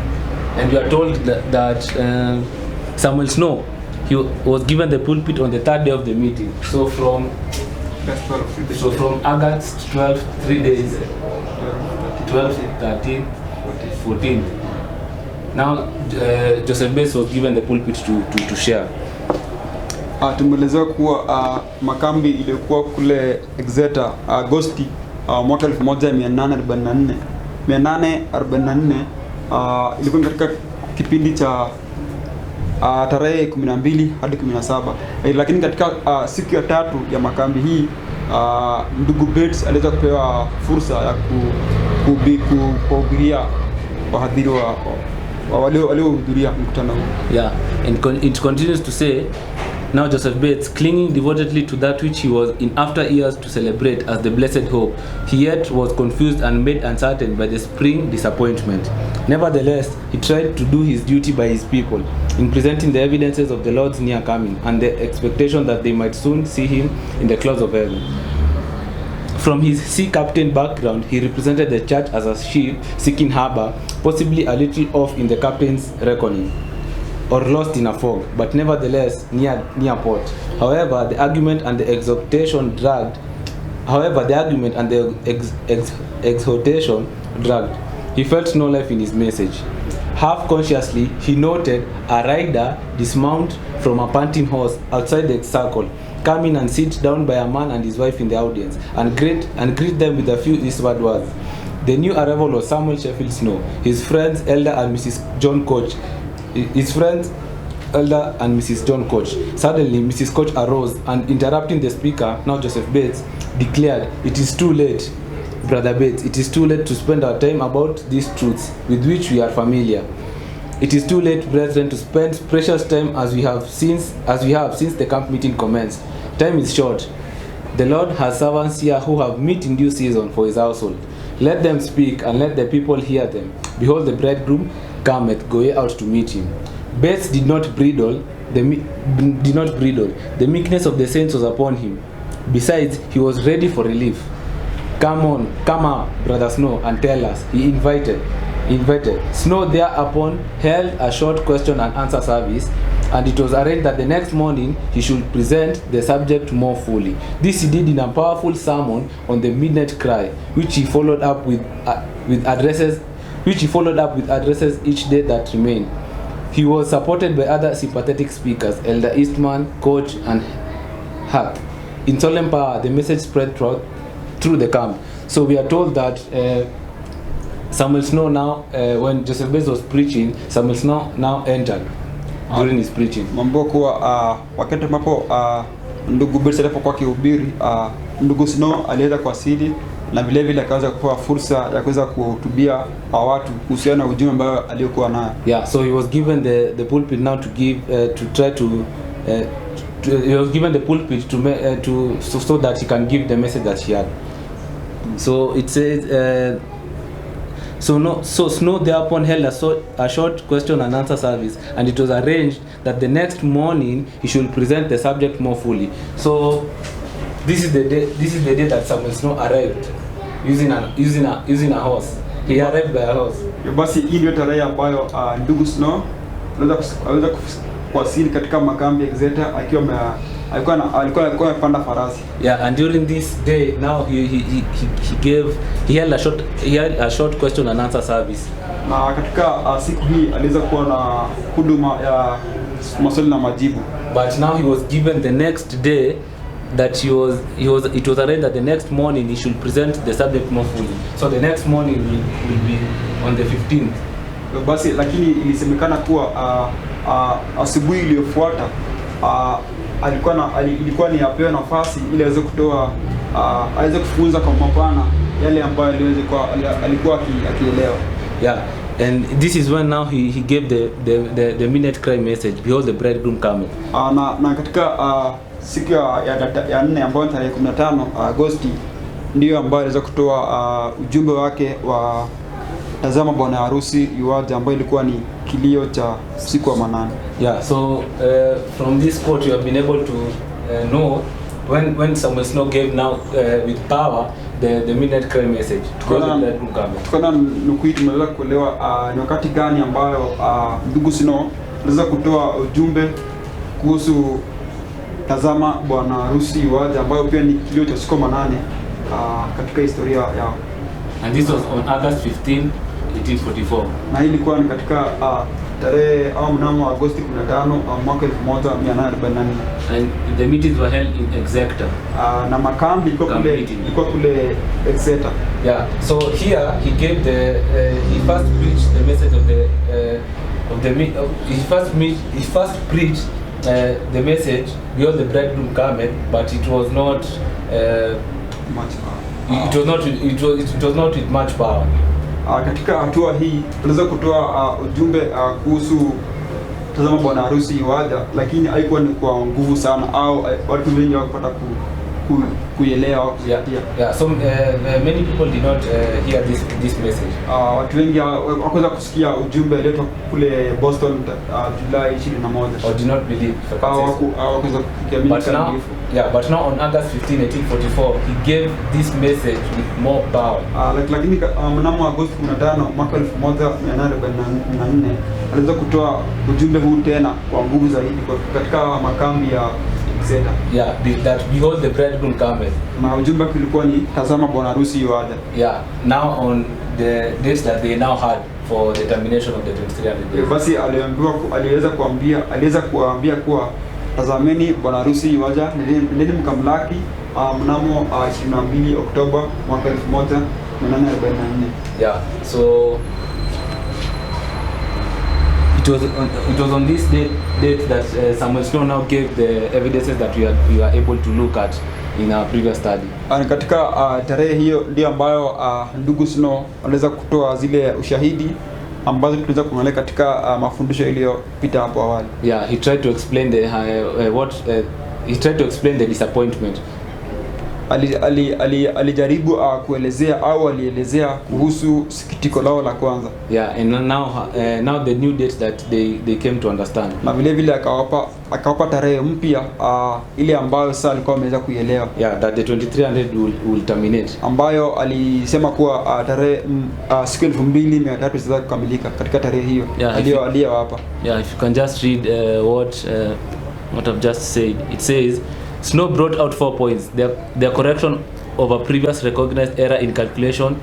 and we are told that Samuel Snow, he was given the pulpit on the 3rd day of the meeting. So from August 12th, 3 days, 12, 13, 14. Now Joseph Bates was given the pulpit to share. Tumeelezewa kuwa makambi iliyokuwa kule Exeter Agosti mwaka 1844 ilikuwa katika kipindi cha tarehe 12 hadi 17, lakini katika siku ya 3 ya makambi hii ndugu Bates aliweza kupewa fursa ya kuhubiria wahadhiri waliohudhuria mkutano huu. Yeah, and it continues to say, now Joseph Bates, clinging devotedly to that which he was in after years to celebrate as the blessed hope, he yet was confused and made uncertain by the spring disappointment. Nevertheless, he tried to do his duty by his people in presenting the evidences of the Lord's near coming and the expectation that they might soon see him in the clouds of heaven. From his sea captain background, he represented the church as a ship seeking harbor, possibly a little off in the captain's reckoning, or lost in a fog, but nevertheless near port. However, the argument and the exhortation dragged. He felt no life in his message. Half consciously, he noted a rider dismount from a panting horse outside the circle, come in and sit down by a man and his wife in the audience, and greet them with a few eastward words. The new arrival was Samuel Sheffield Snow, his friends Elder and Mrs. John Koch. Suddenly, Mrs. Koch arose and, interrupting the speaker, now Joseph Bates, declared, "It is too late, Brother Bates. It is too late to spend our time about these truths with which we are familiar. It is too late, brethren, to spend precious time as we have since the camp meeting commenced. Time is short. The Lord has servants here who have meat in due season for his household. Let them speak, and let the people hear them. Behold, the bridegroom cometh, go ye out to meet him." Bates did not bridle. The meekness of the saints was upon him. Besides, he was ready for relief. Come up, Brother Snow, and tell us. He invited. Snow thereupon held a short question and answer service, and it was arranged that the next morning he should present the subject more fully. This he did in a powerful sermon on the midnight cry, which he followed up with addresses each day that remained. He was supported by other sympathetic speakers, Elder Eastman, Koch, and Hart. In solemn power, the message spread through the camp. So we are told that Samuel Snow now, when Joseph Bates was preaching, Samuel Snow now entered during his preaching. Mambo kuwa wakati ambapo ndugu Bates alipokuwa akihubiri, ndugu Snow aliweza kuwasili na vile vile akaweza kupewa fursa ya kuweza kuhutubia watu kuhusiana na ujumbe ambao aliokuwa nayo. Yeah, so he was given the pulpit now to give he was given the pulpit so that he can give the message that he had. So it says So Snow thereupon held a short question and answer service, and it was arranged that the next morning he should present the subject more fully. So this is the day that Samuel Snow arrived using a horse. He arrived by a horse. Basi hii ndio tarehe ambayo ndugu Snow aliweza kuwasili katika makambi ya Exeter alikuwa amepanda farasi. Yeah, and during this day now he held a short question and answer service. Na katika siku hii aliweza kuwa na huduma ya maswali na majibu. But now he was given the next day that it was arranged that the next morning he should present the subject more fully. So the next morning will be on the 15th. Basi lakini ilisemekana kuwa asubuhi iliyofuata ilikuwa ni apewe nafasi ili aweze kufunza kwa mapana yale ambayo alikuwa akielewa. Yeah, and this is when now he gave the midnight cry message, behold the bridegroom coming. Na katika siku ya 4 ambayo ni tarehe 15 Agosti ndio ambayo aliweza kutoa ujumbe wake wa tazama bwana harusi yuaje, ambayo ilikuwa ni kilio cha siku wa manane. Yeah, so from this quote you have been able to know when Samuel Snow gave now with power the midnight cry message. Tukana nukuu tumeweza kuelewa ni wakati gani ambayo ndugu Snow aliweza kutoa ujumbe kuhusu tazama bwana harusi yuaje, ambayo pia ni kilio cha siku wa manane katika historia yao. And this was on August 15, 1844. Na ilikuwa ni katika tarehe au mnamo Agosti 15 mwaka 1844. And the meetings were held in Exeter. Na makambi ilikuwa kule Exeter. Yeah. So here he gave he first preached the message of he first preached the message, behold the bridegroom cometh, but it was not Much. it was not with much power. Katika hatua hii tunaweza kutoa ujumbe kuhusu tazama bwana harusi waja, lakini haikuwa ni kwa nguvu sana, au watu wengi hawakupata kuelewa au kusikia. Yeah. So many people did not hear this message. Watu wengi hawakuweza kusikia ujumbe uletwa kule Boston Julai 21. Or did not believe. Hawakuweza kuamini. But now on August 15, 1844, he gave this message with more power. Lakini mnamo Agosti 15 mwaka 1844 aliweza kutoa ujumbe huu tena kwa nguvu zaidi katika makambi ya Ezra. Yeah, that behold the bridegroom cometh. Na ujumbe ulikuwa ni tazama bwana harusi yuaja. Yeah, now on the dates that they now had for the termination of the 2300 days. Basi aliweza kuambia kuwa tazameni bwana harusi yuaja, nendeni mkamlaki mnamo 22 Oktoba mwaka 1844. Yeah, so it was on this date that Samuel Snow now gave the evidences that we are able to look at in our previous study. Katika tarehe hiyo ndio ambayo ndugu Snow aliweza kutoa zile ushahidi ambazo tunaweza kuangalia katika mafundisho iliyopita hapo awali. Yeah, he tried to explain the disappointment. Alijaribu kuelezea au alielezea kuhusu sikitiko lao la kwanza. Yeah, and now the new dates that they came to understand. Na vile vile akawapa tarehe mpya ile ambayo sasa alikuwa ameweza kuielewa. Yeah, that the 2300 will terminate. Ambayo alisema kuwa tarehe siku 2300 zitaweza kukamilika katika tarehe hiyo. Yeah, aliyowapa. Yeah, if you can just read what I've just said. It says Snow brought out 4 points. Their correction of a previous recognized error in calculation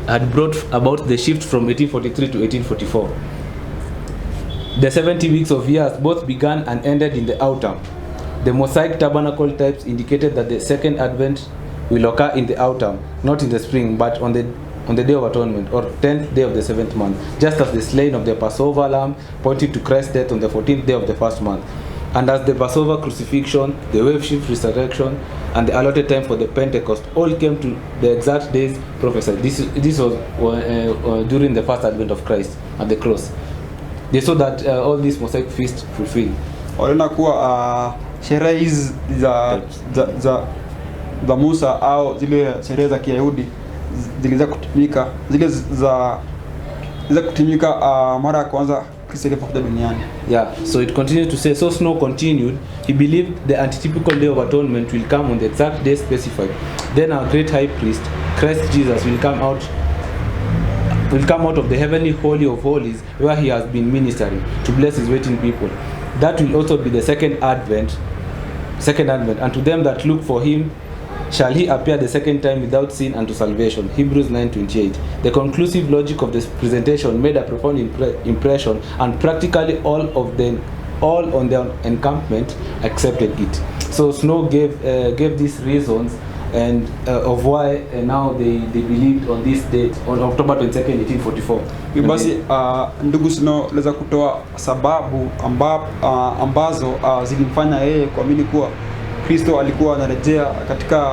had brought about the shift from 1843 to 1844. The 70 weeks of years both began and ended in the autumn. The mosaic tabernacle types indicated that the second advent will occur in the autumn, not in the spring, but on the day of atonement, or 10th day of the 7th month, just as the slaying of the Passover lamb pointed to Christ's death on the 14th day of the first month. And as the Passover crucifixion, the wave-shift resurrection, and the allotted time for the Pentecost all came to the exact days prophesied. This was during the first advent of Christ at the cross. They saw that all these Mosaic feasts fulfilled. Waliona kuwa sherehe hizi za Musa au zile sherehe za Kiyahudi ziliweza kutumika, mara ya kwanza Kristo alipokuja duniani. Yeah, so it continues to say, so Snow continued, he believed the antitypical day of atonement will come on the exact day specified. Then our great high priest, Christ Jesus, will come out of the heavenly holy of holies where he has been ministering to bless his waiting people. That will also be the second advent, and to them that look for him shall he appear the second time without sin unto salvation. Hebrews 9:28. The conclusive logic of this presentation made a profound impression, and practically all on their encampment accepted it. So Snow gave these reasons and of why now they believed on this date, on October 22nd, 1844. Basi ndugu Snow aliweza kutoa sababu ambazo zilimfanya yeye kuamini kuwa Kristo alikuwa anarejea katika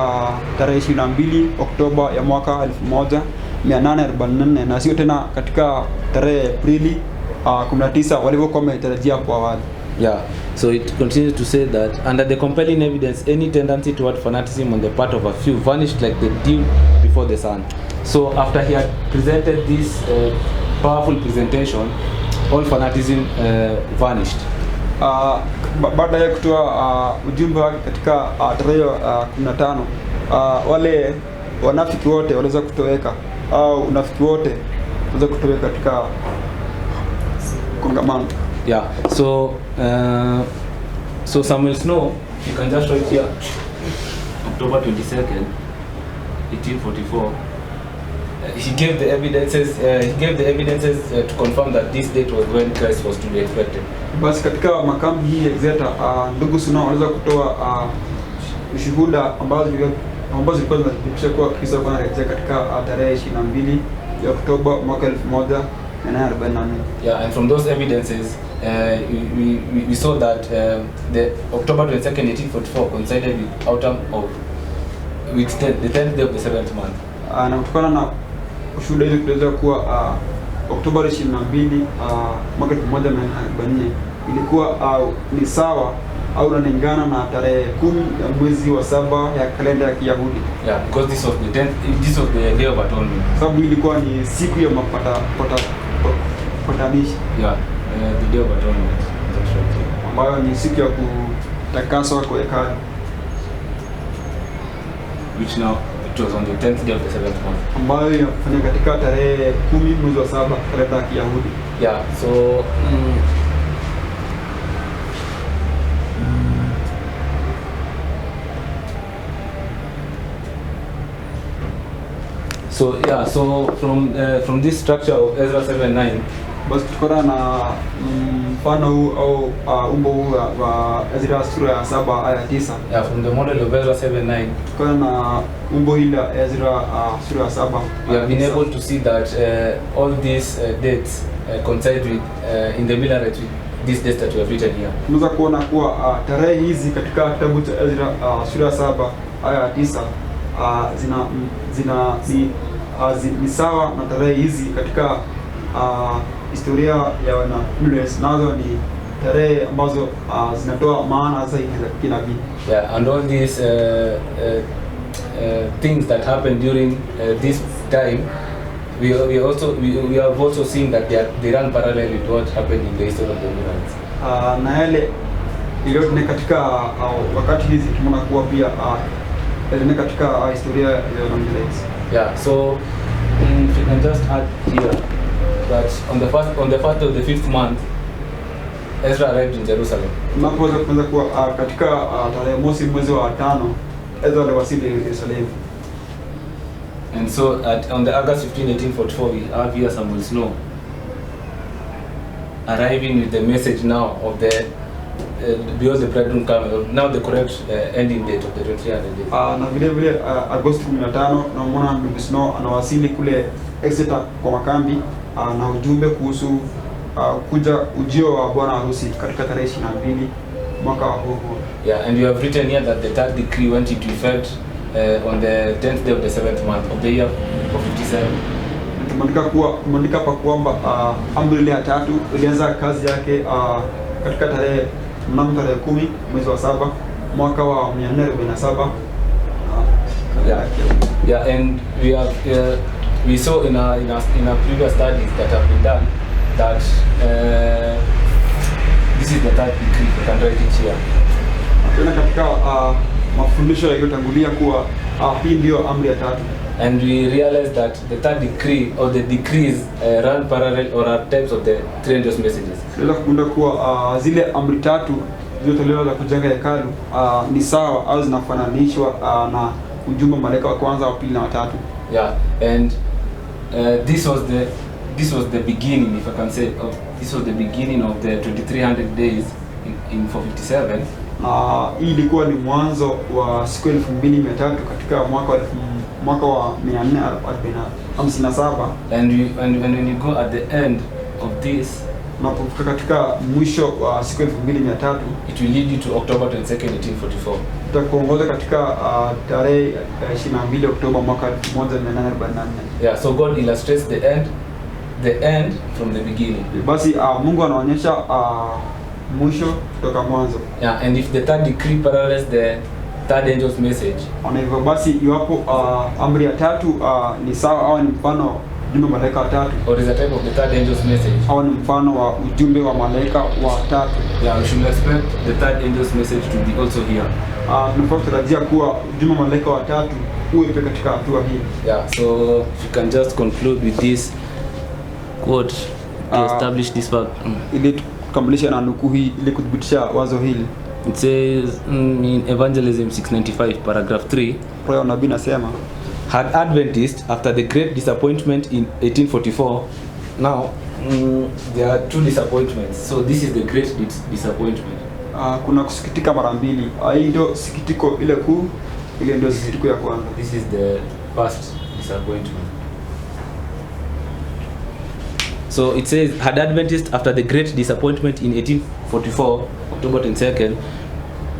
tarehe 22 Oktoba ya mwaka 1844 na sio tena katika tarehe Aprili 19 walivyokuwa wametarajia kwa awali. Yeah, so it continues to say that under the compelling evidence, any tendency toward fanaticism on the part of a few vanished like the dew before the sun. So after he had presented this powerful presentation, all fanaticism vanished. Baada ya kutoa ujumbe wake katika tarehe 15, wale wanafiki wote waliweza kutoweka, au unafiki wote waliweza kutoweka katika kongamano. Yeah, so Samuel Snow, you can just write here October 22nd, 1844. He gave the evidences to confirm that this date was when Christ was to be expected. Basi katika makambi hii ya Ezra, ndugu Snow aliweza kutoa ushuhuda ambazo zilikuwa zinathibitisha kuwa Kristo alikuwa anarejea katika tarehe 22 ya Oktoba mwaka 1844. Yeah, and from those evidences we saw that the October 22nd, 1844 coincided with autumn of the 10th day of the 7th month. Na kutokana na ushuhuda hizo tuliweza kuwa Oktoba 22 mwaka 1444 ilikuwa ni sawa au unalingana na tarehe 10 ya mwezi wa 7 ya kalenda ya Kiyahudi. Yeah, because this was the day of atonement. Sababu ilikuwa ni siku ya patanishi. Yeah, the day of atonement. That's right. Ambayo ni siku ya kutakaswa kwa hekalu. Which now it was on the 10th day of the 7th month. Ambayo inafanyika katika tarehe 10 mwezi wa 7 kalenda ya Kiyahudi. Yeah, so from this structure of Ezra 7:9, basi tukora na mfano huu au umbo huu wa Ezra sura ya 7 aya 9. Yeah, from the model of Ezra 7:9, tukora na umbo hili la Ezra sura ya 7. We have been able to see that all these dates coincide with in the Millerite with these dates that we have written here. Tunaweza kuona kuwa tarehe hizi katika kitabu cha Ezra sura ya 7 aya 9 ni sawa na tarehe hizi katika historia ya wana Millerite, nazo ni tarehe ambazo zinatoa maana zaidi za kinabii. Yeah, and all these things that happened during this time, we have also seen that they run parallel with what happened in the history of the Millerite. Na yale iliyote katika wakati hizi tumeona kuwa pia ni katika historia ya Millerite. Yeah, so if you can just add here that on the first of the 5th month, Ezra arrived in Jerusalem. Tunapoweza kuanza kuwa katika tarehe mosi mwezi wa 5 Ezra aliwasili Yerusalemu. And so on the August 15, 1844, we have here Samuel Snow arriving with the message now of the because the bridegroom come, now the correct ending date of the 2300 days. Na vile Agosti 15 naona ndugu Snow anawasili kule Exeter kwa makambi na ujumbe kuhusu kuja ujio wa bwana harusi katika tarehe 22 mwaka huu. Yeah, and you have written here that the third decree went into effect on the 10th day of the 7th month of the year of 57. Tumeandika hapa kwamba amri ile ya tatu ilianza kazi yake katika tarehe 10 mwezi wa 7 mwaka wa 447. Yeah, and we saw in our previous studies that have been done that this is the third decree. You can write it here. Tena katika mafundisho yaliyotangulia kuwa hii ndio amri ya tatu. And we realized that the third decree or the decrees run parallel or are types of the three angels' messages. Tunaweza kugundua kuwa zile amri tatu zilizotolewa za kujenga hekalu ni sawa au zinafananishwa na ujumbe wa malaika wa kwanza, wa pili na wa tatu. Yeah, and this was the beginning, if I can say, this was the beginning of the 2300 days in 457. Hii ilikuwa ni mwanzo wa siku 2300 katika mwaka wa 457. And when you go at the end of this, unapofika katika mwisho wa siku 2300, it will lead you to October 22nd, 1844. Itakuongoza katika tarehe 22 Oktoba mwaka 1844. Yeah, so God illustrates the end from the beginning. Basi Mungu anaonyesha mwisho kutoka mwanzo. Yeah, and if the third decree parallels the third angel's message, hivyo basi iwapo amri ya tatu ni sawa au ni mfano ujumbe wa malaika watatu, or is a type of the third angel's message, au ni mfano wa ujumbe wa malaika watatu, yeah, we should expect the third angel's message to be also here. Tunatarajia kuwa ujumbe wa malaika watatu uwe katika hatua hii. Yeah, so if you can just conclude with this quote to establish this fact. Ili tukamilisha na nukuu hii ili kudhibitisha wazo hili. It says in Evangelism 695 paragraph 3, Roho nabii nasema, had Adventists after the great disappointment in 1844, now there are two disappointments, so this is the great disappointment. Kuna kusikitika mara mbili. Hii ndio sikitiko ile kuu, ile ndio sikitiko ya kwanza. This is the first disappointment. So it says, had Adventists, after the great disappointment in 1844, October 22nd,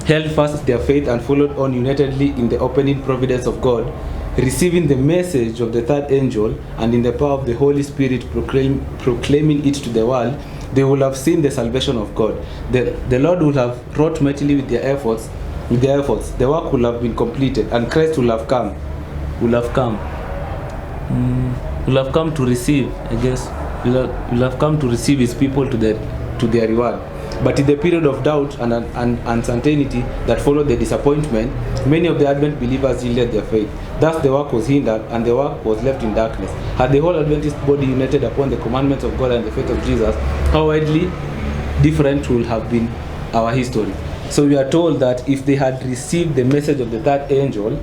held fast their faith and followed on unitedly in the opening providence of God, receiving the message of the third angel and in the power of the Holy Spirit proclaiming it to the world, they will have seen the salvation of God. The Lord will have wrought mightily with their efforts. The work will have been completed, and Christ will have come. Will have come to receive, I guess. Will have come to receive his people to their reward. But in the period of doubt and uncertainty that followed the disappointment, many of the Advent believers yielded their faith. Thus the work was hindered and the work was left in darkness. Had the whole Adventist body united upon the commandments of God and the faith of Jesus, how widely different would have been our history. So we are told that if they had received the message of the third angel,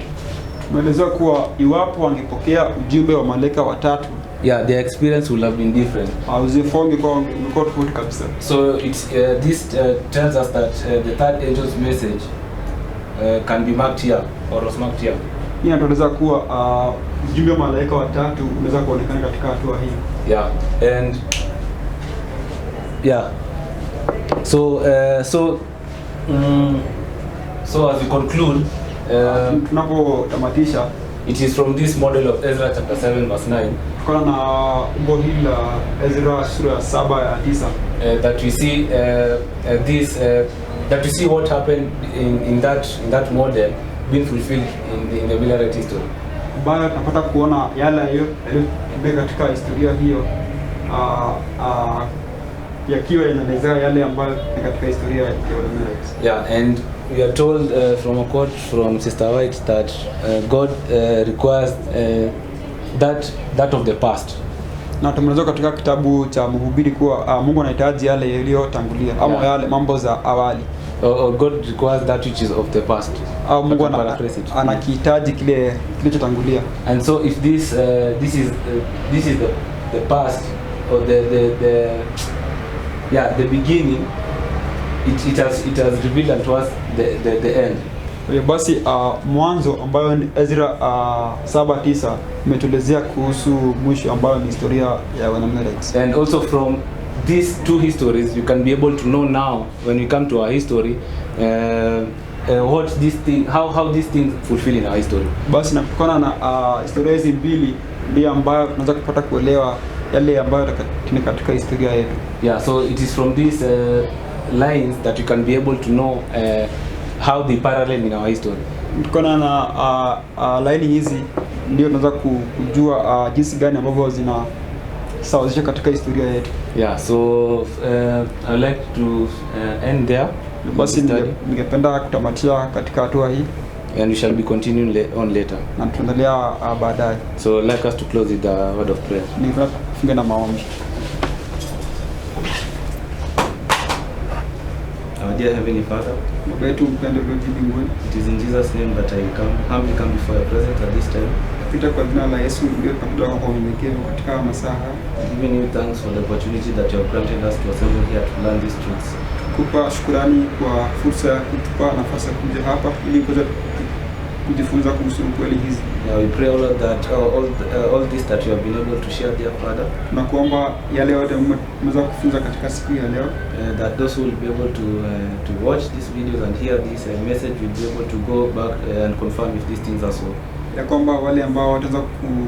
Maelezo kuwa iwapo wangepokea ujumbe wa malaika watatu, their experience will have been different. So it's this tells us that the third angel's message can be marked here or was marked here. Hii inatueleza kuwa ujumbe wa malaika watatu unaweza kuonekana katika hatua hii. And so as we conclude, tunapotamatisha, it is from this model of Ezra chapter 7 verse 9 kuna na umbo hili la Ezra sura ya 7 ya 9 that we see that we see what happened in that model being fulfilled in the Millerite history. Baada tunapata kuona yale yaliyotendeka katika historia hiyo yakiwa yanaelezea yale ambayo ni katika historia ya Millerite. And we are told from a quote from Sister White that God requires that of the past. Na tumeelezwa katika kitabu cha Mhubiri kuwa Mungu anahitaji yale yaliyotangulia ama yale mambo za awali. God requires that which is of the past. Mungu anakihitaji kile kilichotangulia. And so if this is the past or the beginning, it has revealed to us the end. Basi mwanzo ambayo ni Ezra 7:9 imetuelezea kuhusu mwisho ambayo ni historia ya Wanamillerite. And also from these two histories you can be able to know now when we come to our history how these things fulfill in our history. Basi na kutokana na historia hizi mbili ndio ambayo tunaweza kupata kuelewa yale ambayo ni katika historia yetu. So it is from these lines that you can be able to know how they parallel in our history. Kutokana na line hizi ndio tunaweza kujua jinsi gani ambavyo zinasawazisha katika historia yetu. So I would like to end there. Basi ningependa kutamatia katika hatua hii. And we shall be continuing on later. Na tutaendelea baadaye. So like us to close with the word of prayer. Ningependa kufunga na maombi. Our dear Heavenly Father, Baba mpendwa mbinguni, it is in Jesus' name that I humbly come before your presence at this time. Kupita kwa jina la Yesu ndio tunatoka kwa unyenyekevu katika masaa haya. Giving you thanks for the opportunity that you have granted us to assemble here to learn these truths. Kupa shukrani kwa fursa ya kutupa nafasi ya kuja hapa ili kuweza kujifunza kuhusu kweli hizi. We pray all that all this that you have been able to share, dear Father. Tunakuomba yale yote mmeweza kufunza katika siku ya leo, that those who will be able to watch these videos and hear this message will be able to go back and confirm if these things are so. Ya kwamba wale ambao wataweza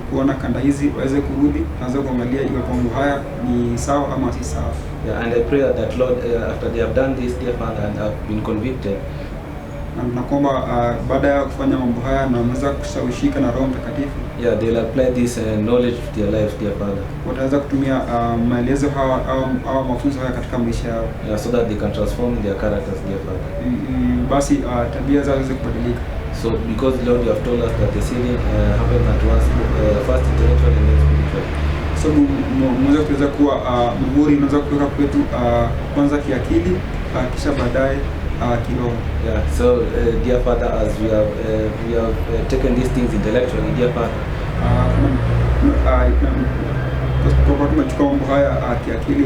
kuona kanda hizi waweze kurudi na kuangalia iwe mambo haya ni sawa ama si sawa. And I pray that Lord, after they have done this, dear Father, and have been convicted, na tunakuomba baada ya kufanya mambo haya na wameweza kushawishika na Roho Mtakatifu, they'll apply this knowledge to their life, dear Father. Wataweza kutumia maelezo hawa au mafunzo haya katika maisha yao, so that they can transform their characters, dear Father. Basi tabia zao ziweze kubadilika. So because Lord, you have told us that the sealing happens at once, first intellectual and then spiritual. Sababu mwanzo kuweza kuwa muhuri unaweza kutoka kwetu kwanza kiakili kisha baadaye kiroho. So dear Father, as we have taken these things intellectually, dear Father, kwa tumechukua mambo haya kiakili.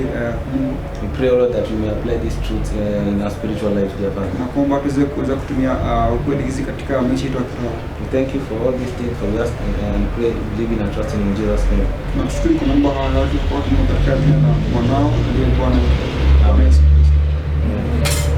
We pray, O Lord, that we may apply these truths in our spiritual life, dear Father. Na kuomba tuweze kuweza kutumia ukweli hizi katika maisha yetu ya kiroho. We thank you for all these things, for we ask and pray, believing and trusting in Jesus' name. Na tushukuru kwa mambo haya yote kwa katika jina la mwanao aliye Bwana. Amen. Amen.